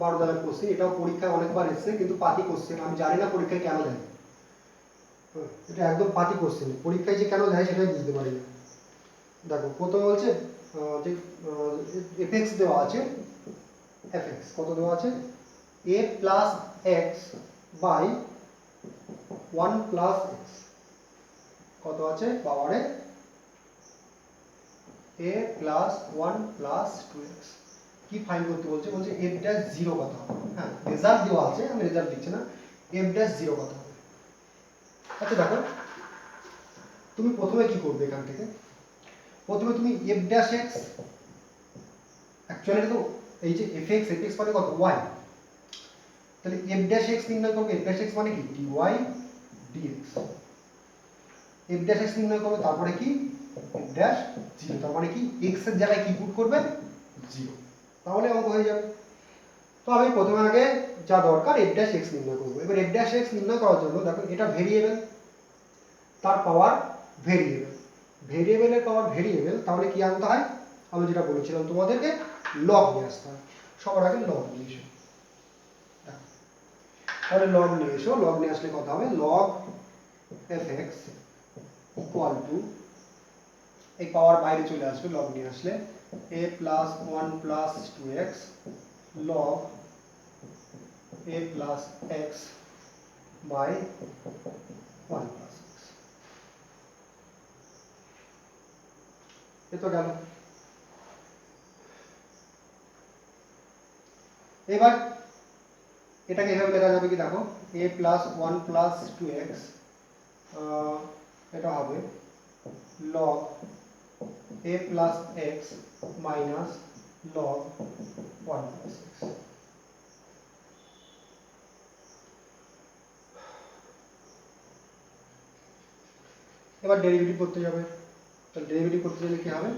Speaker 1: 12 দাগের কোশ্চেন, এটাও পরীক্ষায় অনেকবার এসেছে কিন্তু পাতি কোশ্চেন, আমি জানি না পরীক্ষায় কেন দেয়, এটা একদম পাতি কোশ্চেন, পরীক্ষায় যে কেন দেয় সেটাই বুঝতে পারি না। দেখো প্রথমে বলছে যে fx দেওয়া আছে, fx কত দেওয়া আছে a plus x by 1 plus x কত আছে পাওয়ারে a প্লাস 1 প্লাস 2x। কি ফাইন করতে বলছে, বলছে এফ ড্যাশ জিরো কত হবে। হ্যাঁ রেজাল্ট দেওয়া আছে, আমি রেজাল্ট দিচ্ছি না, এফ ড্যাশ জিরো কত হবে। আচ্ছা দেখো তুমি প্রথমে কি করবে, এখান থেকে প্রথমে তুমি এফ ড্যাশ এক্স, অ্যাকচুয়ালি তো এই যে এফ এক্স মানে কত ওয়াই, তাহলে এফ ড্যাশ এক্স নির্ণয় করবে। এফ ড্যাশ এক্স মানে কি D Y dx. F dash X নির্ণয় করবে, তারপরে কি এফ ড্যাশ জিরো, তার মানে কি এক্স এর জায়গায় কি পুট করবে জিরো, তাহলে অঙ্ক হয়ে যাবে। তো আমি প্রথমে আগে যা দরকার এফ ড্যাশ এক্স নির্ণয় করবো। এবার এফ ড্যাশ এক্স নির্ণয় করার জন্য দেখো এটা ভেরিয়েবল, তার পাওয়ার ভেরিয়েবল, ভেরিয়েবলের পাওয়ার ভেরিয়েবল, তাহলে কি আনতে হয়, আমি যেটা বলেছিলাম তোমাদেরকে লগ নিয়ে আসতে হয়। সবার আগে লগ নিয়ে এসো, তাহলে লগ নিয়ে এসো। লগ নিয়ে আসলে কথা হবে log F X equal to, এই পাওয়ার বাইরে চলে আসবে লগ নিয়ে আসলে, a plus one plus two X log a plus X by one plus X. এ তো গেল। এবার এটাকে এভাবে লেখা যাবে কি দেখো, a plus one plus two X, এটা হবে log a plus X minus log one plus X. এবার ডেরিভেটিভ করতে যাবে, তাহলে ডেরিভেটিভ করতে গেলে কি হবে,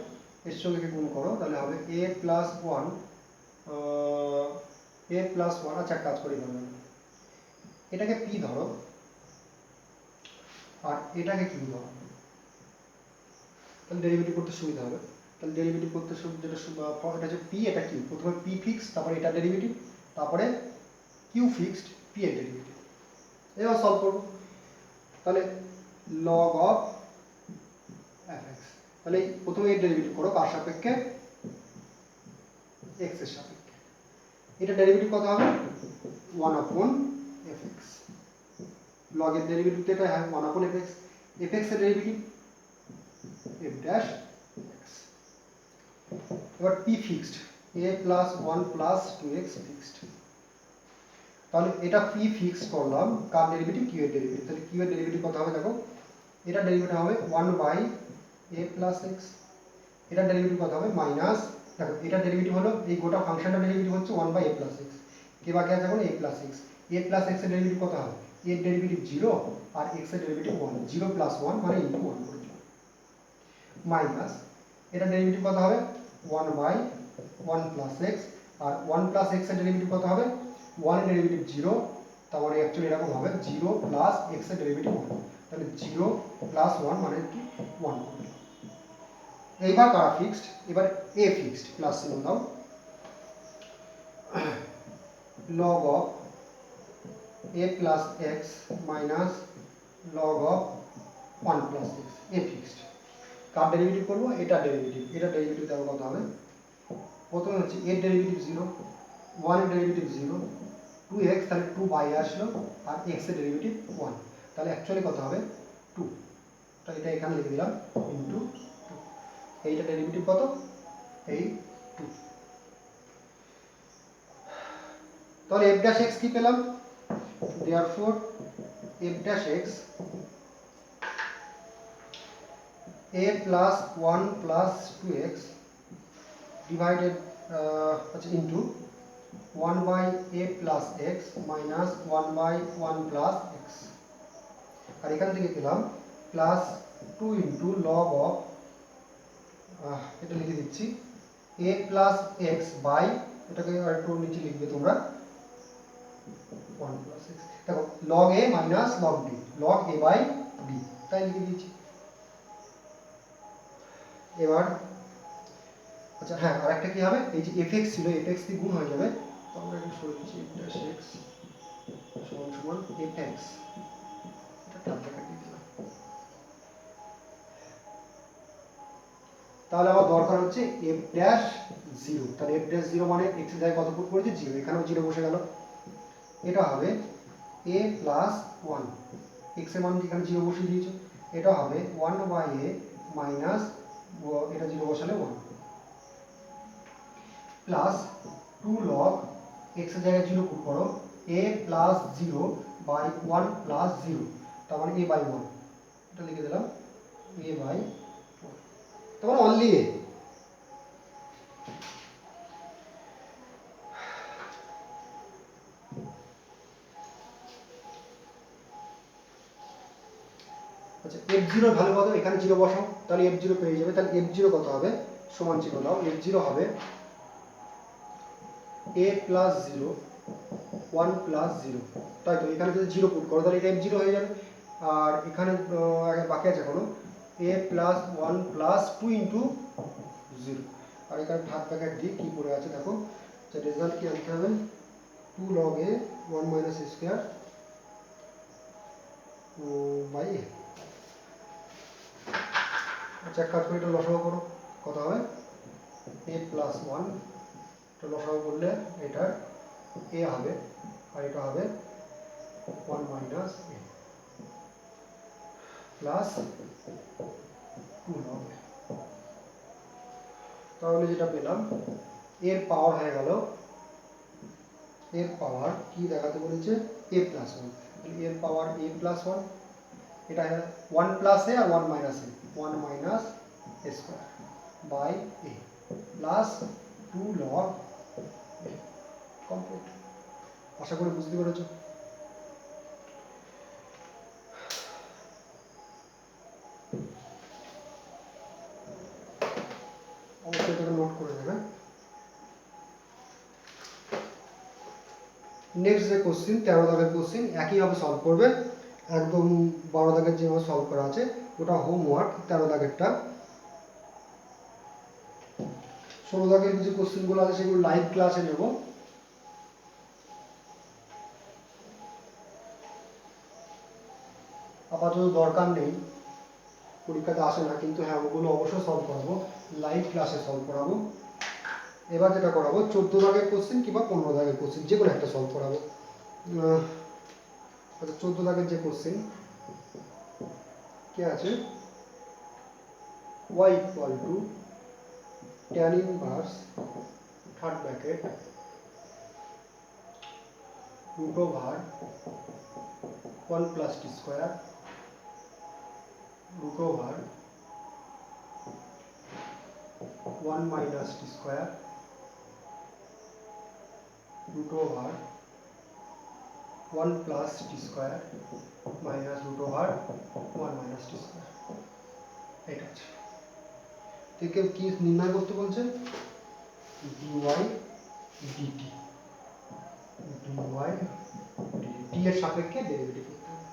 Speaker 1: এর সঙ্গে কি গুণ করো, তাহলে হবে a plus one, a plus one, আচ্ছা এক কাজ করি বললাম, এটাকে p ধরো আর এটাকে q ধরো, তাহলে ডেরিভেটিভ করতে সুবিধা হবে। তাহলে ডেরিভেটিভ করতে যেটা এটা হচ্ছে p, এটা q, প্রথমে p ফিক্স, তারপরে এটা ডেরিভেটিভ, তারপরে q ফিক্সড, p এর ডেরিভেটিভ। এবার সলভ করব, তাহলে log অফ fx, তাহলে প্রথমে এর ডেরিভেটিভ করো কার সাপেক্ষে, x এর সাপেক্ষে। এটা ডেরিভেটিভ কত হবে 1/fx, log এর ডেরিভেটিভ তো এটা হয় 1/fx, fx এর ডেরিভেটিভ f ড্যাশ x। এবার p fixed, a plus one plus two X fixed, তাহলে এটা p ফিক্স করলাম, কার ডেরিভেটিভ, q এর ডেরিভেটিভ। তাহলে q এর ডেরিভেটিভ কত হবে দেখো, এটা ডেরিভেটিভ হবে 1/a প্লাস x, এটা ডেরিভেটিভ কত হবে মাইনাস, দেখো এটা ডেরিভেটিভ হলো এই গোটা ফাংশনটার ডেরিভেটিভ হচ্ছে 1/a প্লাস x, কে বাকি আছে এখন a plus x, a plus x এর ডেরিভেটিভ কত হবে, a এর ডেরিভেটিভ 0 আর x এর ডেরিভেটিভ 1, 0 প্লাস 1 মানে ইনটু 1 করে দিলাম, মাইনাস এটা ডেরিভেটিভ কত হবে 1/1 প্লাস x, আর 1 প্লাস x এর ডেরিভেটিভ কত হবে, 1 এর ডেরিভেটিভ 0, তার মানে অ্যাকচুয়ালি এরকম হবে 0 প্লাস x এর ডেরিভেটিভ 1, তাহলে 0 প্লাস 1 মানে কি 1 করে দিলাম। এইবার কারা ফিক্সড, এবার a ফিক্সড, প্লাস চিহ্ন দাও, log of a plus x minus log of 1 plus x, a fixed. কার ডেরিভেটিভ করবো, এটা ডেরিভেটিভ, এটা ডেরিভেটিভ দেওয়া কত হবে, প্রথমে হচ্ছে এর ডেরিভেটিভ 0, 1 এর ডেরিভেটিভ 0, 2x, তাহলে 2 বাই আসলো, আর x এর ডেরিভেটিভ 1, তাহলে অ্যাকচুয়ালি কত হবে 2, তাহলে এটা এখানে লিখে দিলাম ইনটু 2, এইটা ডেরিভেটিভ কত, এই 2। তাহলে f ড্যাশ x কি পেলাম, therefore f dash x a plus 1 plus 2x divided আচ্ছা into 1/a plus x minus 1/1 plus x, আর এখান থেকে পেলাম প্লাস 2 ইনটু log of, এটা লিখে দিচ্ছি a plus x বাই, এটাকে আরেকটু নিচে লিখবে তোমরা 1 plus x, দেখো log a minus log b, log a by b, তাই লিখে দিয়েছি। এবার আচ্ছা হ্যাঁ আরেকটা কি হবে, এই যে fx ছিল, fx দিয়ে গুণ হয়ে যাবে, তো আমরা এটা সরে দিচ্ছি, f x সমান সমান fx, এটা টানটা কাটিয়ে দিলাম। তাহলে আমার দরকার হচ্ছে f ড্যাশ 0, তাহলে f ড্যাশ 0 মানে x এর জায়গায় কত পুট করেছি 0, এখানেও 0 বসে গেল, এটা হবে a প্লাস 1, x এর মান এখানে 0 বসিয়ে দিয়েছো, এটা হবে 1/a মাইনাস, এটা 0 বসালে 1, প্লাস 2 log x এর জায়গায় 0 পুট করো a প্লাস 0 বাই 1 প্লাস 0, তার মানে a বাই 1, এটা লিখে দিলাম a বাই 1, তার মানে অনলি a। আচ্ছা f0 ভ্যালু কত, এখানে 0 বসাও, তাহলে f0 পেয়ে যাবে। তাহলে f0 কত হবে, সমান চিহ্ন দাও, f0 হবে a প্লাস 0 1 প্লাস 0, তাই তো এখানে যদি 0 পুট করো তাহলে এটা f0 হয়ে যাবে। আর এখানে বাকি আছে এখনো a প্লাস 1 প্লাস 2 ইন্টু 0, আর এখানে ভাগ ব্র্যাকেট দিয়ে কি পড়ে আছে দেখো, যে রেজাল্ট কি আনতে হবে 2 log a 1 minus a square by a। আচ্ছা এক কাজ করে এটা লসাগু করো, কত হবে a প্লাস 1, এটা লসাগু করলে এটার a হবে আর এটা হবে 1 minus a plus 2 log a। তাহলে যেটা পেলাম এর পাওয়ার হয়ে গেল, এর পাওয়ার কি দেখাতে বলেছে a প্লাস 1, তাহলে এর পাওয়ার a প্লাস 1, এটা 1 প্লাস a আর 1 minus a, 1 minus a square by a plus 2 log a। Complete. আশা করি বুঝতে পেরেছো। অবশ্যই এটাকে নোট করে নেবে। নেক্সট যে কোশ্চেন 13 দাগের কোশ্চেন একইভাবে সলভ করবে, একদম 12 দাগের যেভাবে সলভ করা আছে ওটা হোমওয়ার্ক, 13 দাগেরটা। 16 দাগের যে কোশ্চেনগুলো আছে সেগুলো লাইভ ক্লাসে নেব। আপাতত দরকার নেই, পরীক্ষাতে আসে না, কিন্তু হ্যাঁ ওগুলো অবশ্যই সলভ করাবো, লাইভ ক্লাসে সলভ করাবো। এবার যেটা করাবো 14 দাগের কোশ্চেন কিংবা 15 দাগের কোশ্চেন যে কোনো একটা সলভ করাবো। আচ্ছা 14 দাগের যে কোশ্চেন কি আছে, y equal to tan inverse third bracket root over 1 plus T square root over 1 minus t square root over 1 plus t square minus root over 1 minus t square। এটা আছে, থেকে কি নির্ণয় করতে বলছে dy dt, dy dt এর সাপেক্ষে derivative করতে হবে।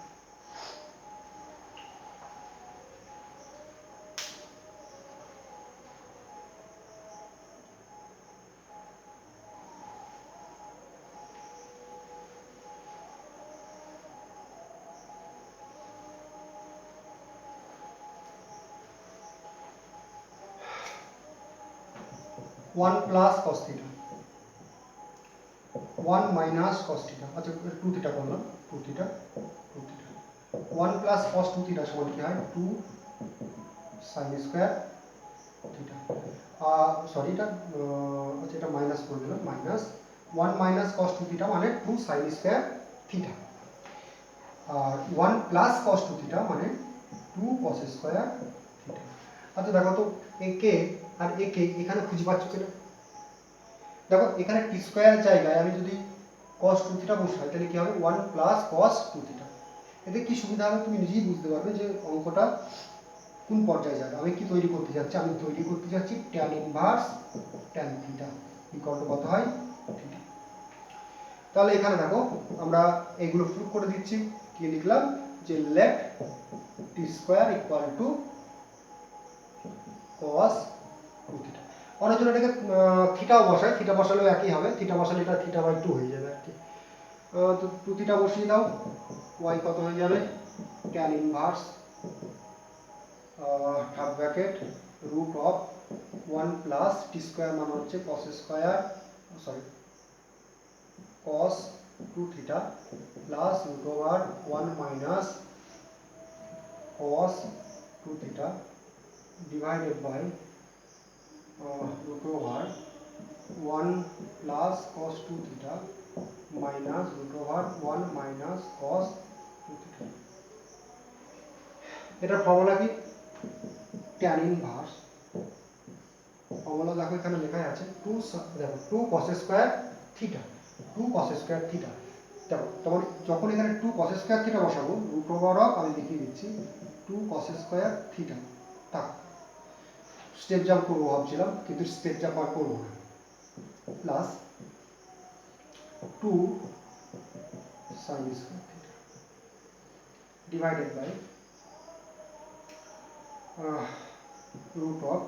Speaker 1: One plus cos theta 1 minus cos theta, अच्छा 2 थीटा করলাম 2 थीटा 1 प्लस cos 2 थीटा সমান কি হয় 2 sin স্কয়ার थीटा। সরি এটা আচ্ছা এটা মাইনাস করে দিলাম, মাইনাস 1 মাইনাস cos 2 थीटा মানে 2 sin স্কয়ার थीटा, আর 1 প্লাস cos 2 थीटा মানে 2 cos স্কয়ার थीटा। আচ্ছা দেখো তো একে আর একে এখানে খুঁজে পাচ্ছ কিনা, দেখো এখানে টি স্কয়ার জায়গায় আমি যদি cos 2 থিটা বসাই তাহলে কি হবে 1 প্লাস cos 2 থিটা। এতে কি সুবিধা হবে তুমি নিজেই বুঝতে পারবে যে অঙ্কটা কোন পর্যায়ে যাবে। আমি কি তৈরি করতে যাচ্ছি, আমি তৈরি করতে যাচ্ছি tan inverse tan theta equal to কত হয় থিটা। তাহলে এখানে দেখো আমরা এগুলো প্রুফ করে দিচ্ছি, কি লিখলাম যে let T square equal to cos 2 theta. অনেকজন এটাকে থিটাও বসায়, থিটা বসালেও একই হবে, থিটা বসালে এটা থিটা বাই 2 হয়ে যাবে আর কি। তো 2 থিটা বসিয়ে দাও, y কত হয়ে যাবে tan inverse half bracket root of 1 plus T square মানে হচ্ছে cos square sorry cos 2 theta plus root over 1 minus cos 2 theta divided by root over 1 plus cos 2 theta minus root over 1 minus cos 2 theta. এটার formula কি? tan inverse, formula দেখো এখানে লেখা আছে 2 দেখো 2 cos square theta, 2 cos square theta. দেখো তখন যখন এখানে 2 cos স্কয়ার থিটা বসাবো রুট ওভার অফ আমি লিখে দিচ্ছি 2 cos স্কয়ার থিটা। তাক স্টেপ জাম্প করবো ভাবছিলাম কিন্তু স্টেপ জাম্প আর করবো না, plus 2 sin square theta divided by root of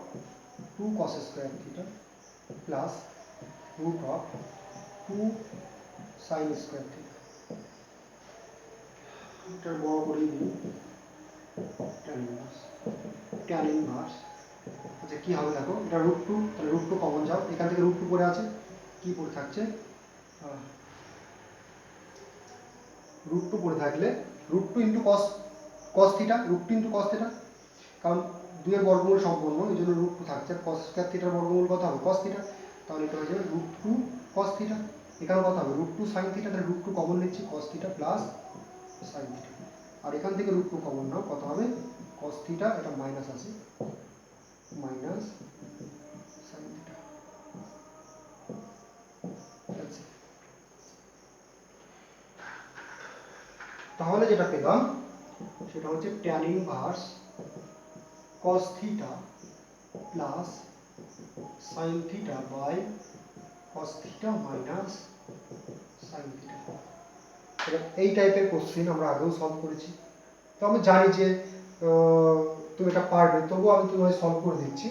Speaker 1: 2 cos square theta plus root of 2 sin square theta। এটার বড় করে দিই tan inverse। আচ্ছা কি হবে দেখো, এটা √2, তাহলে √2 কমন যাও, এখান থেকে √2 পড়ে আছে, কি পড়ে থাকছে √2 পড়ে থাকলে √2 into cos theta, √2 into cos theta, কারণ 2 এর বর্গমূল সম্পন্ন এই জন্য √2 থাকছে, cos স্কয়ার থিটার বর্গমূল কত হবে cos থিটা, তাহলে এটা হয়ে যাবে √2 cos থিটা। এখানে কত হবে √2 sin থিটা, তাহলে √2 কমন নিচ্ছি cos theta plus sin theta, আর এখান থেকে √2 কমন নাও কত হবে cos থিটা, এটা মাইনাস আছে মাইনাস sin থিটা। তাহলে যেটা পেলাম সেটা হচ্ছে tan inverse cos theta plus sin theta by cos theta minus sin theta. এই টাইপের কোশ্চেন আমরা আগেও সলভ করেছি, তো আমি জানি যে তুমি এটা পারবে, তবুও আমি তোমায় সলভ করে দিচ্ছি।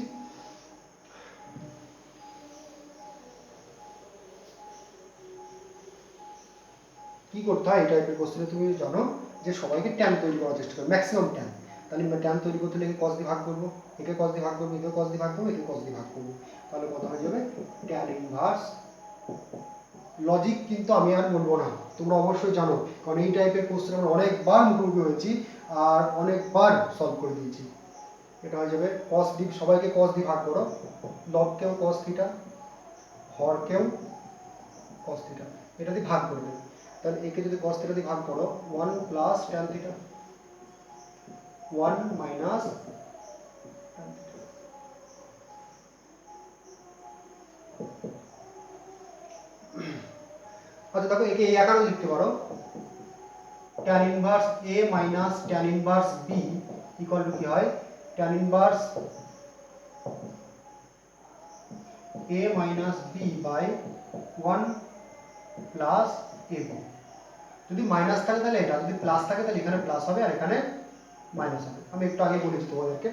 Speaker 1: কি করতে হয় এই টাইপের কোশ্চেনে, তুমি জানো যে সবাইকে ট্যান তৈরি করার চেষ্টা করো, ম্যাক্সিমাম ট্যান। তাহলে ট্যান তৈরি করতে হলে cos দিয়ে ভাগ করবো, একে cos দিয়ে ভাগ করবো, একে cos দিয়ে ভাগ করবো, একে cos দিয়ে ভাগ করবো, তাহলে কত হয়ে যাবে ট্যান ইনভার্স। লজিক কিন্তু আমি আর বলবো না, তোমরা অবশ্যই জানো, কারণ এই টাইপের কোশ্চেন আমরা অনেকবার মুখোমুখি হয়েছি আর অনেকবার সলভ করে দিয়েছি। এটা হয়ে যাবে cos দিয়ে, সবাইকে cos দিয়ে ভাগ করো, লবকেও cos থিটা, হরকেও cos থিটা, এটা দিয়ে ভাগ করবে, তাহলে একে যদি cos থিটা দিয়ে ভাগ করো 1 plus tan theta 1 minus tan theta. আচ্ছা দেখো একে এই আকারে লিখতে পারো tan inverse a minus tan inverse b equal to কি হয় tan inverse a minus b by 1 plus ab। যদি মাইনাস থাকে তাহলে এটা, যদি প্লাস থাকে তাহলে এখানে প্লাস হবে আর এখানে মাইনাস হবে, আমি একটু আগে বলেছি তোমাদেরকে।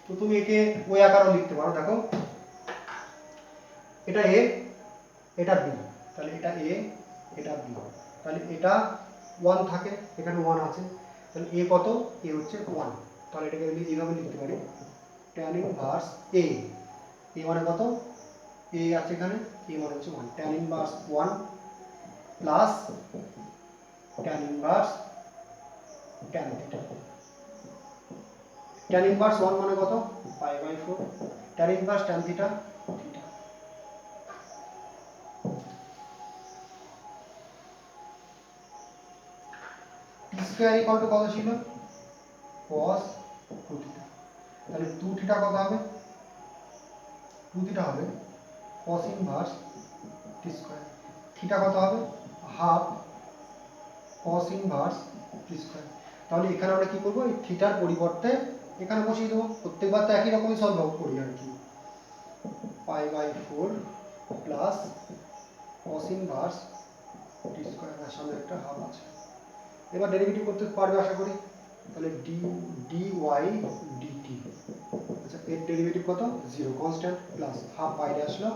Speaker 1: তো তুমি একে ওই আকারেও লিখতে পারো, দেখো এটা a এটা b, তাহলে এটা a এটা b, তাহলে এটা 1 থাকে, এখানে 1 আছে, তাহলে a কত, a হচ্ছে 1, তাহলে এটাকে আমি এইভাবে লিখতে পারি tan ইনভার্স a, a মানে কত, a আছে এখানে, a মানে হচ্ছে 1, tan inverse 1 plus tan inverse tan theta. tan inverse 1 মানে কত pi by 4, tan inverse tan theta theta. t square equal to কত ছিল cos 2 থিটা, তাহলে 2 থিটা কত হবে 2 থিটা হবে cos inverse t square, theta কত হবে half cos inverse t square. তাহলে এখানে আমরা কি করব, এই থিটার পরিবর্তে এখানে বসিয়ে দেব, প্রত্যেকবার তো একই রকমই সলভ করি আর কি, pi by 4 plus cos inverse t square, এর সামনে একটা হাফ আছে। এবার ডেরিভেটিভ করতে পারবে আশা করি, তাহলে dy dt, আচ্ছা এর ডেরিভেটিভ কত 0 কনস্ট্যান্ট, প্লাস হাফ বাইরে আসলো,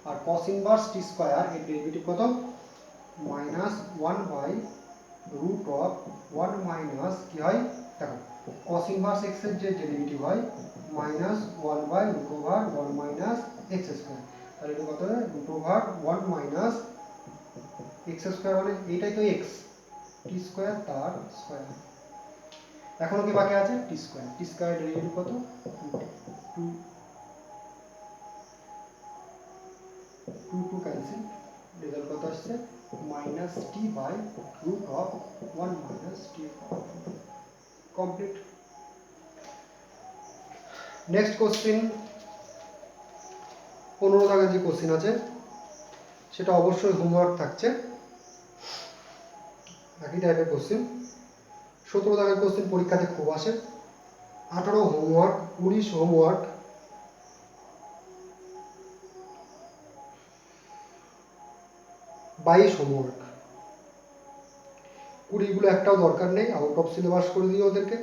Speaker 1: আর cos ইনভার্স t স্কয়ার এর ডেরিভেটিভ কত minus 1 by root of 1 minus কি হয় দেখো cos ইনভার্স x এর যে ডেরিভেটিভ হয় minus 1 by root over 1 minus x square, তাহলে এটা কত হবে root over 1 minus x square, মানে এইটাই তো x, t স্কয়ার তার স্কয়ার। এখনো কি বাকি আছে t square, t square derivative কত 2, 2 2 ক্যান্সেল, রেজাল্ট কত আসছে minus T by root of 1 minus T complete. Next question 15 দাগের যে কোশ্চেন আছে সেটা অবশ্যই হোমওয়ার্ক থাকছে, একই টাইপের কোশ্চেন। 17 দাগের কোশ্চেন পরীক্ষাতে খুব আসে, 18 হোমওয়ার্ক, 19 হোমওয়ার্ক, 22 হোমওয়ার্ক। 20 গুলো একটাও দরকার নেই, আউট অফ সিলেবাস করে দিয়ে ওদেরকে,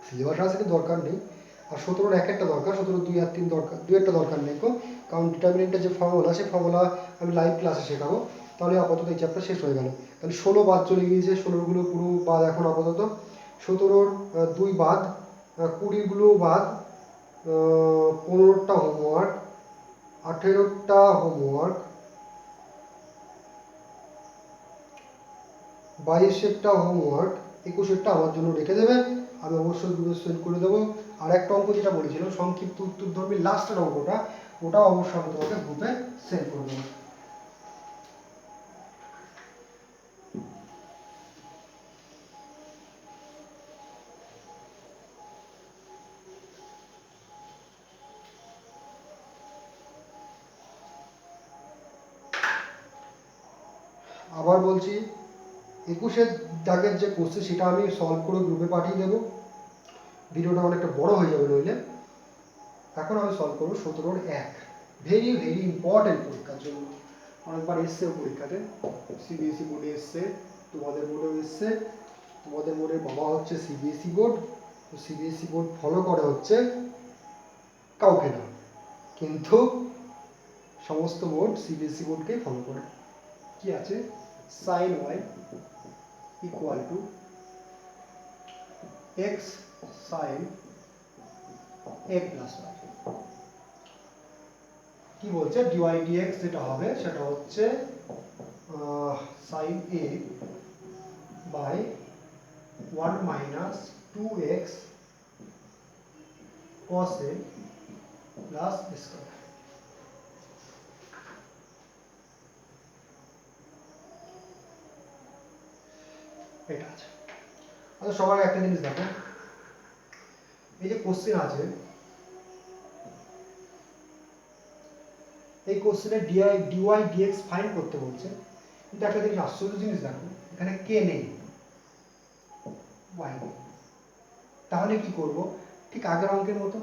Speaker 1: সিলেবাস আছে দরকার নেই। আর 17 এক একটা দরকার, 17 2 আর 3 দরকার, 2 একটা দরকার নেই কো, কারণ ডিটারমিনেন্টের যে ফর্মুলা সেই ফর্মুলা আমি লাইভ ক্লাসে শেখাবো, তাহলে আপাতত এই চ্যাপ্টার শেষ হয়ে গেল। তাহলে 16 বাদ চলে গিয়েছে, 16 গুলো পুরো বাদ এখন আপাতত, 17 2 বাদ, 20 গুলো বাদ, 15টা হোমওয়ার্ক, 18টা হোমওয়ার্ক, 22টা হোমওয়ার্ক, 21টা আমার জন্য রেখে দেবে, আমি অবশ্যই গ্রুপে সেন্ড করে দেবো। আর একটা অঙ্ক যেটা বলেছিলাম সংক্ষিপ্ত উত্তর ধর্মী লাস্টের অঙ্কটা, ওটা অবশ্যই আমি তোমাকে গ্রুপে সেন্ড করে দেবো। আবার বলছি 21 দাগের যে কোশ্চেন সেটা আমি সলভ করে গ্রুপে পাঠিয়ে দেবো, ভিডিওটা অনেকটা বড় হয়ে যাবে নইলে। এখন আমি সলভ করবো 17 1, ভেরি ভেরি ইম্পর্টেন্ট পরীক্ষার জন্য, অনেকবার এসছেও পরীক্ষাতে, সিবিএসই বোর্ডে এসছে, তোমাদের বোর্ডেও এসছে। তোমাদের বোর্ডের বাবা হচ্ছে সিবিএসই বোর্ড, তো সিবিএসই বোর্ড ফলো করে হচ্ছে কাউকে না, কিন্তু সমস্ত বোর্ড সিবিএসই বোর্ডকেই ফলো করে। কি আছে sin y equal two x sin a plus y, কি বলছে dy dx যেটা হবে সেটা হচ্ছে sin a by 1 minus 2x cos a plus square. এটা আছে। আচ্ছা সবার একটা জিনিস দেখো, এই যে কোশ্চেন আছে, এই কোশ্চেনে dy dx ফাইন্ড করতে বলছে, কিন্তু একটা জিনিস আশ্চর্য জিনিস দেখো, এখানে কে নেই, y নেই। তাহলে কি করব, ঠিক আগের অঙ্কের মতো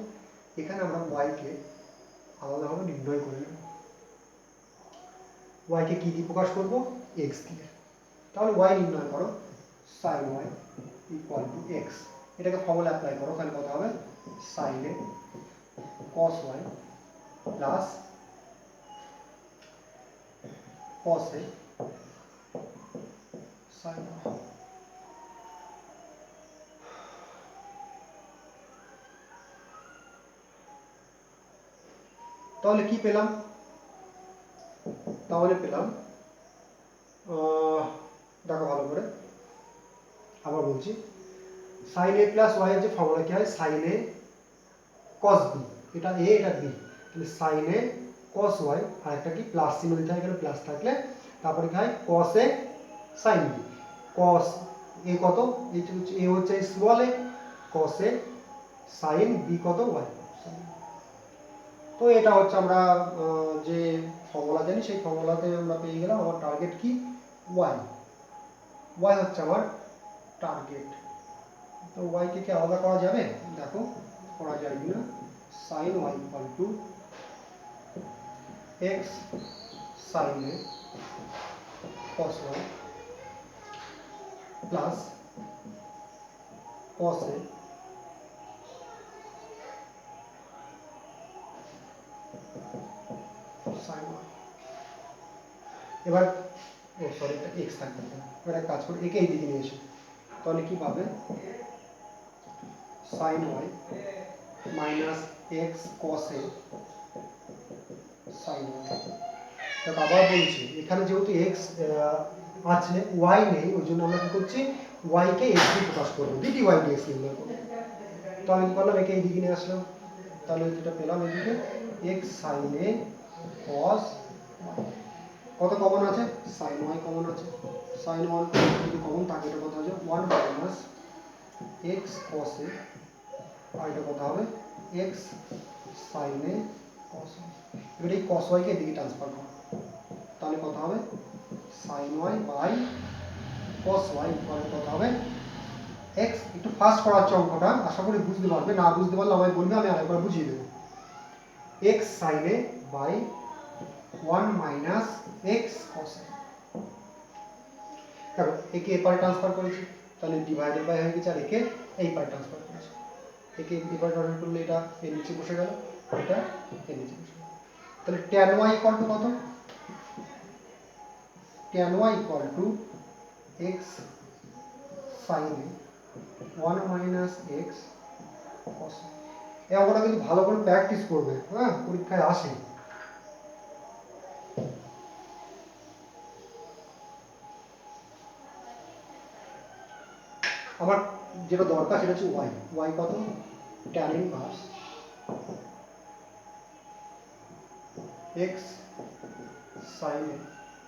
Speaker 1: এখানে আমরা y কে আলাদাভাবে নির্ণয় করে নেব। y কে কি দিয়ে প্রকাশ করব, x দিয়ে। তাহলে y নির্ণয় করো, sin y equal two x, এটাকে ফর্মুলা অ্যাপ্লাই করো, তাহলে কত হবে sin a cos y plus cos a sin y। তাহলে কি পেলাম, তাহলে পেলাম দেখো ভালো করে, আবার বলছি sin a প্লাস y এর যে ফর্মুলা কি হয় sin a cos b, এটা a এটা b, তাহলে sin a cos y, আর একটা কি প্লাস চিহ্ন দিতে হয়, এখানে প্লাস থাকলে তারপরে কি হয় cos a sin b, cos a কত, a হচ্ছে small a, cos a sin b কত y। তো এটা হচ্ছে আমরা যে ফর্মুলা জানি সেই ফর্মুলাতে আমরা পেয়ে গেলাম আমার টার্গেট কি y, y হচ্ছে আমার টার্গেট। তো y কে কি আলাদা করা যাবে, দেখো করা যায় কিনা, sin y equal two x sin a cos y plus cos a sin y। এবার ও সরি এটা x থাকবে, এবার এক কাজ করি একে এই দিকে নিয়ে এসো, তাহলে কি পাবে sin y minus x cos a sin y। দেখো আবার বলছি এখানে যেহেতু x আছে y নেই, ওই জন্য আমরা কি করছি y কে x দিয়ে প্রকাশ করবো, dy dx নির্ণয় করবো। তো আমি কি করলাম একে এই দিকে নিয়ে আসলাম, তাহলে যেটা পেলাম এদিকে x sin a cos কত কমন আছে? সাইন ওয়াই কমন আছে। সাইন ওয়ান যদি কমন থাকে এটা কত হবে? 1 মাইনাস এক্স কস এ, আর এটা কত হবে? এক্স সাইন এ কস ওয়াই। এবার এই কস ওয়াইকে এদিকে ট্রান্সফার করো, তাহলে কত হবে? Sine Y by cos Y equal to হবে? এক্স। একটু ফাস্ট করাচ্ছি অঙ্কটা, আশা করি বুঝতে পারবে, না বুঝতে পারলে আমায় বলবে, আমি আরেকবার বুঝিয়ে দেবো। X sine A by 1 minus X cos A. দেখো একে এ পারে ট্রান্সফার করেছি, তাহলে ডিভাইডেড বাই হয়ে গেছে, আর একে এই পারে ট্রান্সফার করেছি, একে এই পারে ট্রান্সফার করলে এটা এর নিচে বসে গেল, এটা এর নিচে বসে গেল। তাহলে tan y ইকুয়াল টু কত? tan y equal two x sin a 1 minus x cos a। এই অঙ্কটা কিন্তু ভালো করে প্র্যাকটিস করবে, হ্যাঁ, পরীক্ষায় আসে। আমার যেটা দরকার সেটা হচ্ছে y। y কত? tan inverse x sin a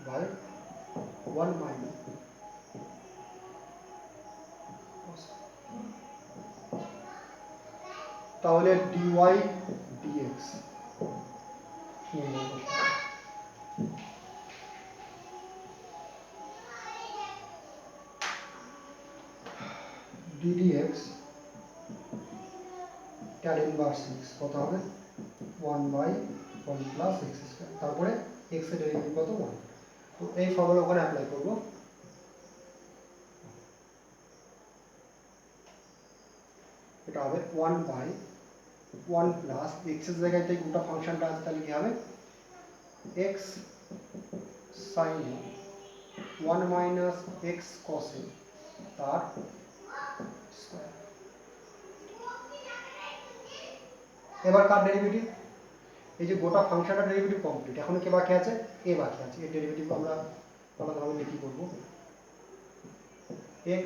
Speaker 1: by 1 minus cos a। তাহলে dy dx নির্ণয় করতে হবে। ddx tan ইনভার্স x কত হবে? 1 বাই 1 প্লাস x স্কয়ার, তারপরে x এর ডেরিভেটিভ কত? 1। তো এই ফর্মুলা ওখানে অ্যাপ্লাই করব। এটা হবে 1 বাই 1 প্লাস x এর জায়গায় তাই গোটা ফাংশনটা আছে, তাহলে কি হবে? x sin a 1 minus x cos a তার স্কয়ার। এবার কার ডেরিভেটিভ? এই যে গোটা ফাংশনটার ডেরিভেটিভ কমপ্লিট, এখন কি বাকি আছে? a বাকি আছে। এর ডেরিভেটিভ আমরা আলাদাভাবে কি করব? x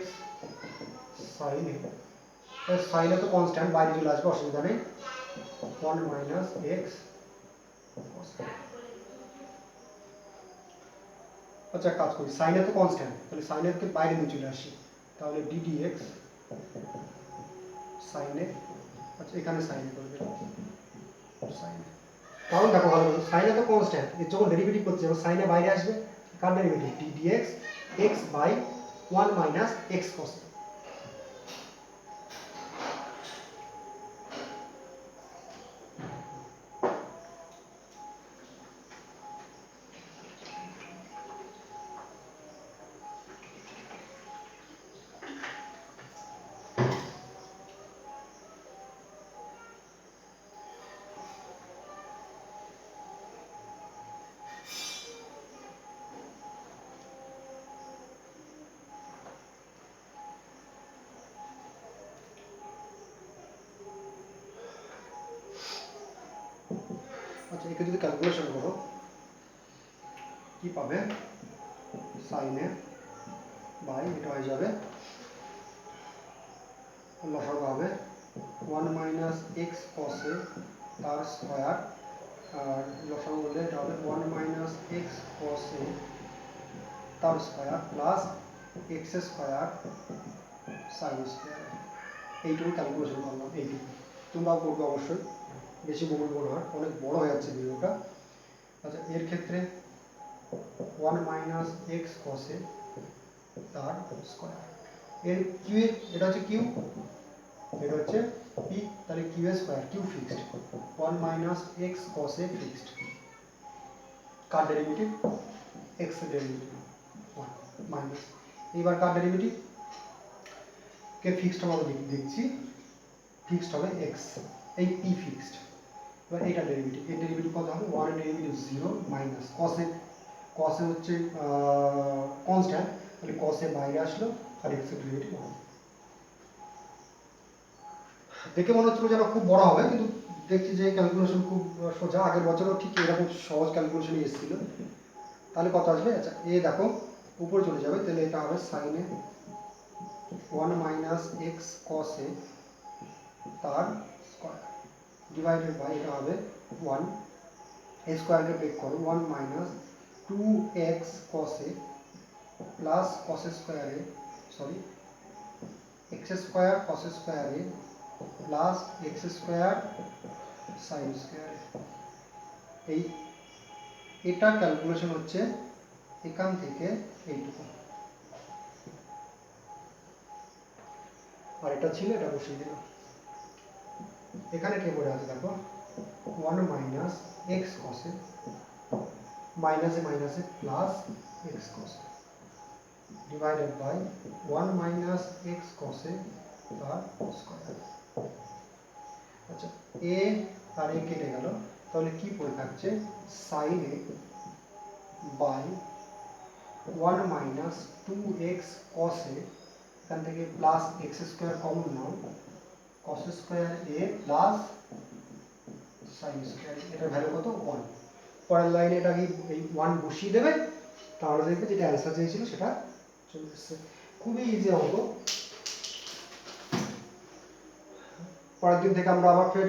Speaker 1: sin a, sin a তো কনস্ট্যান্ট, বাইরে চলে আসবে, অসুবিধা নেই। 1 মাইনাস x cos a। আচ্ছা কাজ করি, sin a তো কনস্ট্যান্ট, তাহলে sin a কে বাইরে নিয়ে চলে আসি, তাহলে ddx sin a, আচ্ছা এখানে sin a করবে, sin a। কারণ দেখো ভালো করে, sin a তো কনস্ট্যান্ট, এর যখন ডেরিভেটিভ করতে যাবো sin a বাইরে আসবে, কার derivative? ddx x by 1 minus x cos a। আচ্ছা একে যদি ক্যালকুলেশন করো কি পাবে? sin a বাই এটা হয়ে যাবে, লসাগু হবে 1 মাইনাস x cos a তার স্কয়ার, আর লসাগু বললে এটা হবে 1 মাইনাস x cos a তার square plus x square sin square. এইটুকু ক্যালকুলেশন করলাম, এইটুকু তোমরাও করবে অবশ্যই, বেশি বলবো না, অনেক বড় হয়ে যাচ্ছে ভিডিওটা। আচ্ছা এর ক্ষেত্রে 1 মাইনাস x cos a তার স্কয়ার, এর কিউ, এটা হচ্ছে কিউ, এটা হচ্ছে পি, তাহলে কিউ এর square, Q fixed, 1 minus x cos a fixed, কার ডেরিভেটিভ? x এর ডেরিভেটিভ 1 মাইনাস, এইবার কার ডেরিভেটিভ? কে ফিক্সড আমরা দেখছি, ফিক্সড হবে x, এই p ফিক্সড। এবার এটা ডেরিভেটিভ, এর ডেরিভেটিভ কত হবে? 1 এর derivative 0 minus cos a, cos a হচ্ছে কনস্ট্যান্ট, তাহলে cos a বাইরে আসলো, আর x এর ডেরিভেটিভ 1। দেখে মনে হচ্ছিল যেন খুব বড় হবে, কিন্তু দেখছি যে ক্যালকুলেশন খুব সোজা, আগের বছরও ঠিক এরকম সহজ ক্যালকুলেশনই এসেছিল। তাহলে কত আসবে? আচ্ছা এ দেখো উপরে চলে যাবে, তাহলে এটা হবে sin a 1 minus x cos a তার স্কয়ার ডিভাইডেড বাই এটা হবে 1, এ স্কোয়ারকে ব্রেক করো, 1 minus 2x cos a plus cos square a, sorry x square cos square a plus x square sin square a। এই এটা ক্যালকুলেশন হচ্ছে এখান থেকে এইটুকু, আর এটা ছিল, এটা বসিয়ে দিলাম। এখানে কি পড়ে আছে দেখো, 1 মাইনাস x cos a মাইনাসে মাইনাসে plus x cos a divided by 1 minus x cos a তার স্কয়ার। আচ্ছা, a আর a কেটে গেল, তাহলে কি পড়ে থাকছে, sin a by 1 minus 2x cos a, এখান থেকে প্লাস x স্কয়ার কমন নাও, cos square a plus sin square, এটার ভ্যালু কত, 1। পরের লাইনে এটা কি এই 1 বসিয়ে দেবে, তাহলে দেখবে যেটা অ্যান্সার চেয়েছিল সেটা চলে এসেছে। খুবই ইজি অঙ্ক। পরের দিন থেকে আমরা আবার ফের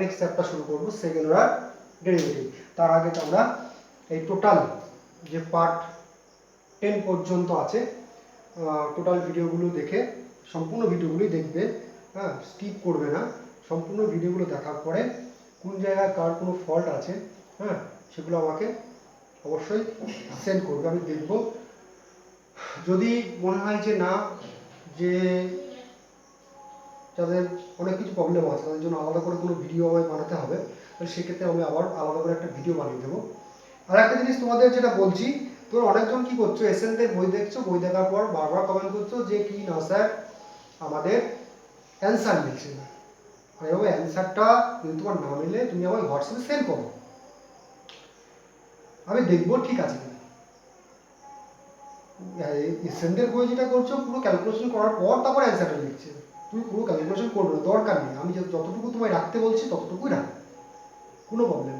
Speaker 1: নেক্সট চ্যাপ্টার শুরু করব, সেকেন্ড অর্ডার ডেরিভেটিভ। তার আগে তোমরা এই টোটাল যে পার্ট 10 পর্যন্ত আছে টোটাল ভিডিওগুলো দেখে, সম্পূর্ণ ভিডিওগুলোই দেখবে, হ্যাঁ, স্কিপ করবে না। সম্পূর্ণ ভিডিওগুলো দেখার পরে কোন জায়গায় কার কোনো ফল্ট আছে, হ্যাঁ, সেগুলো আমাকে অবশ্যই সেন্ড করবে, আমি দেখব। যদি মনে হয় যে না, যে যাদের অনেক কিছু প্রবলেম আছে তাদের জন্য আলাদা করে কোনো ভিডিও আমায় বানাতে হবে, তাহলে সেক্ষেত্রে আমি আবার আলাদা করে একটা ভিডিও বানিয়ে দেবো। আর একটা জিনিস তোমাদের যেটা বলছি, তোমরা অনেকজন কি করছো, এসএনদের বই দেখছো, বই দেখার পর বারবার কমেন্ট করছো যে কি না স্যার আমাদের অ্যান্সার মিলছে না। এভাবে অ্যান্সারটা যদি তোমার না মিলে তুমি আমায় হোয়াটসঅ্যাপে সেন্ড করো, আমি দেখবো ঠিক আছে কিনা। এসএনদের বই যেটা করছো পুরো ক্যালকুলেশন করার পর তারপর অ্যান্সারটা লিখছে, তুমি পুরো ক্যালকুলেশন করবে না, দরকার নেই। আমি যতটুকু তোমায় রাখতে বলছি ততটুকুই রাখো, কোনো প্রবলেম নেই।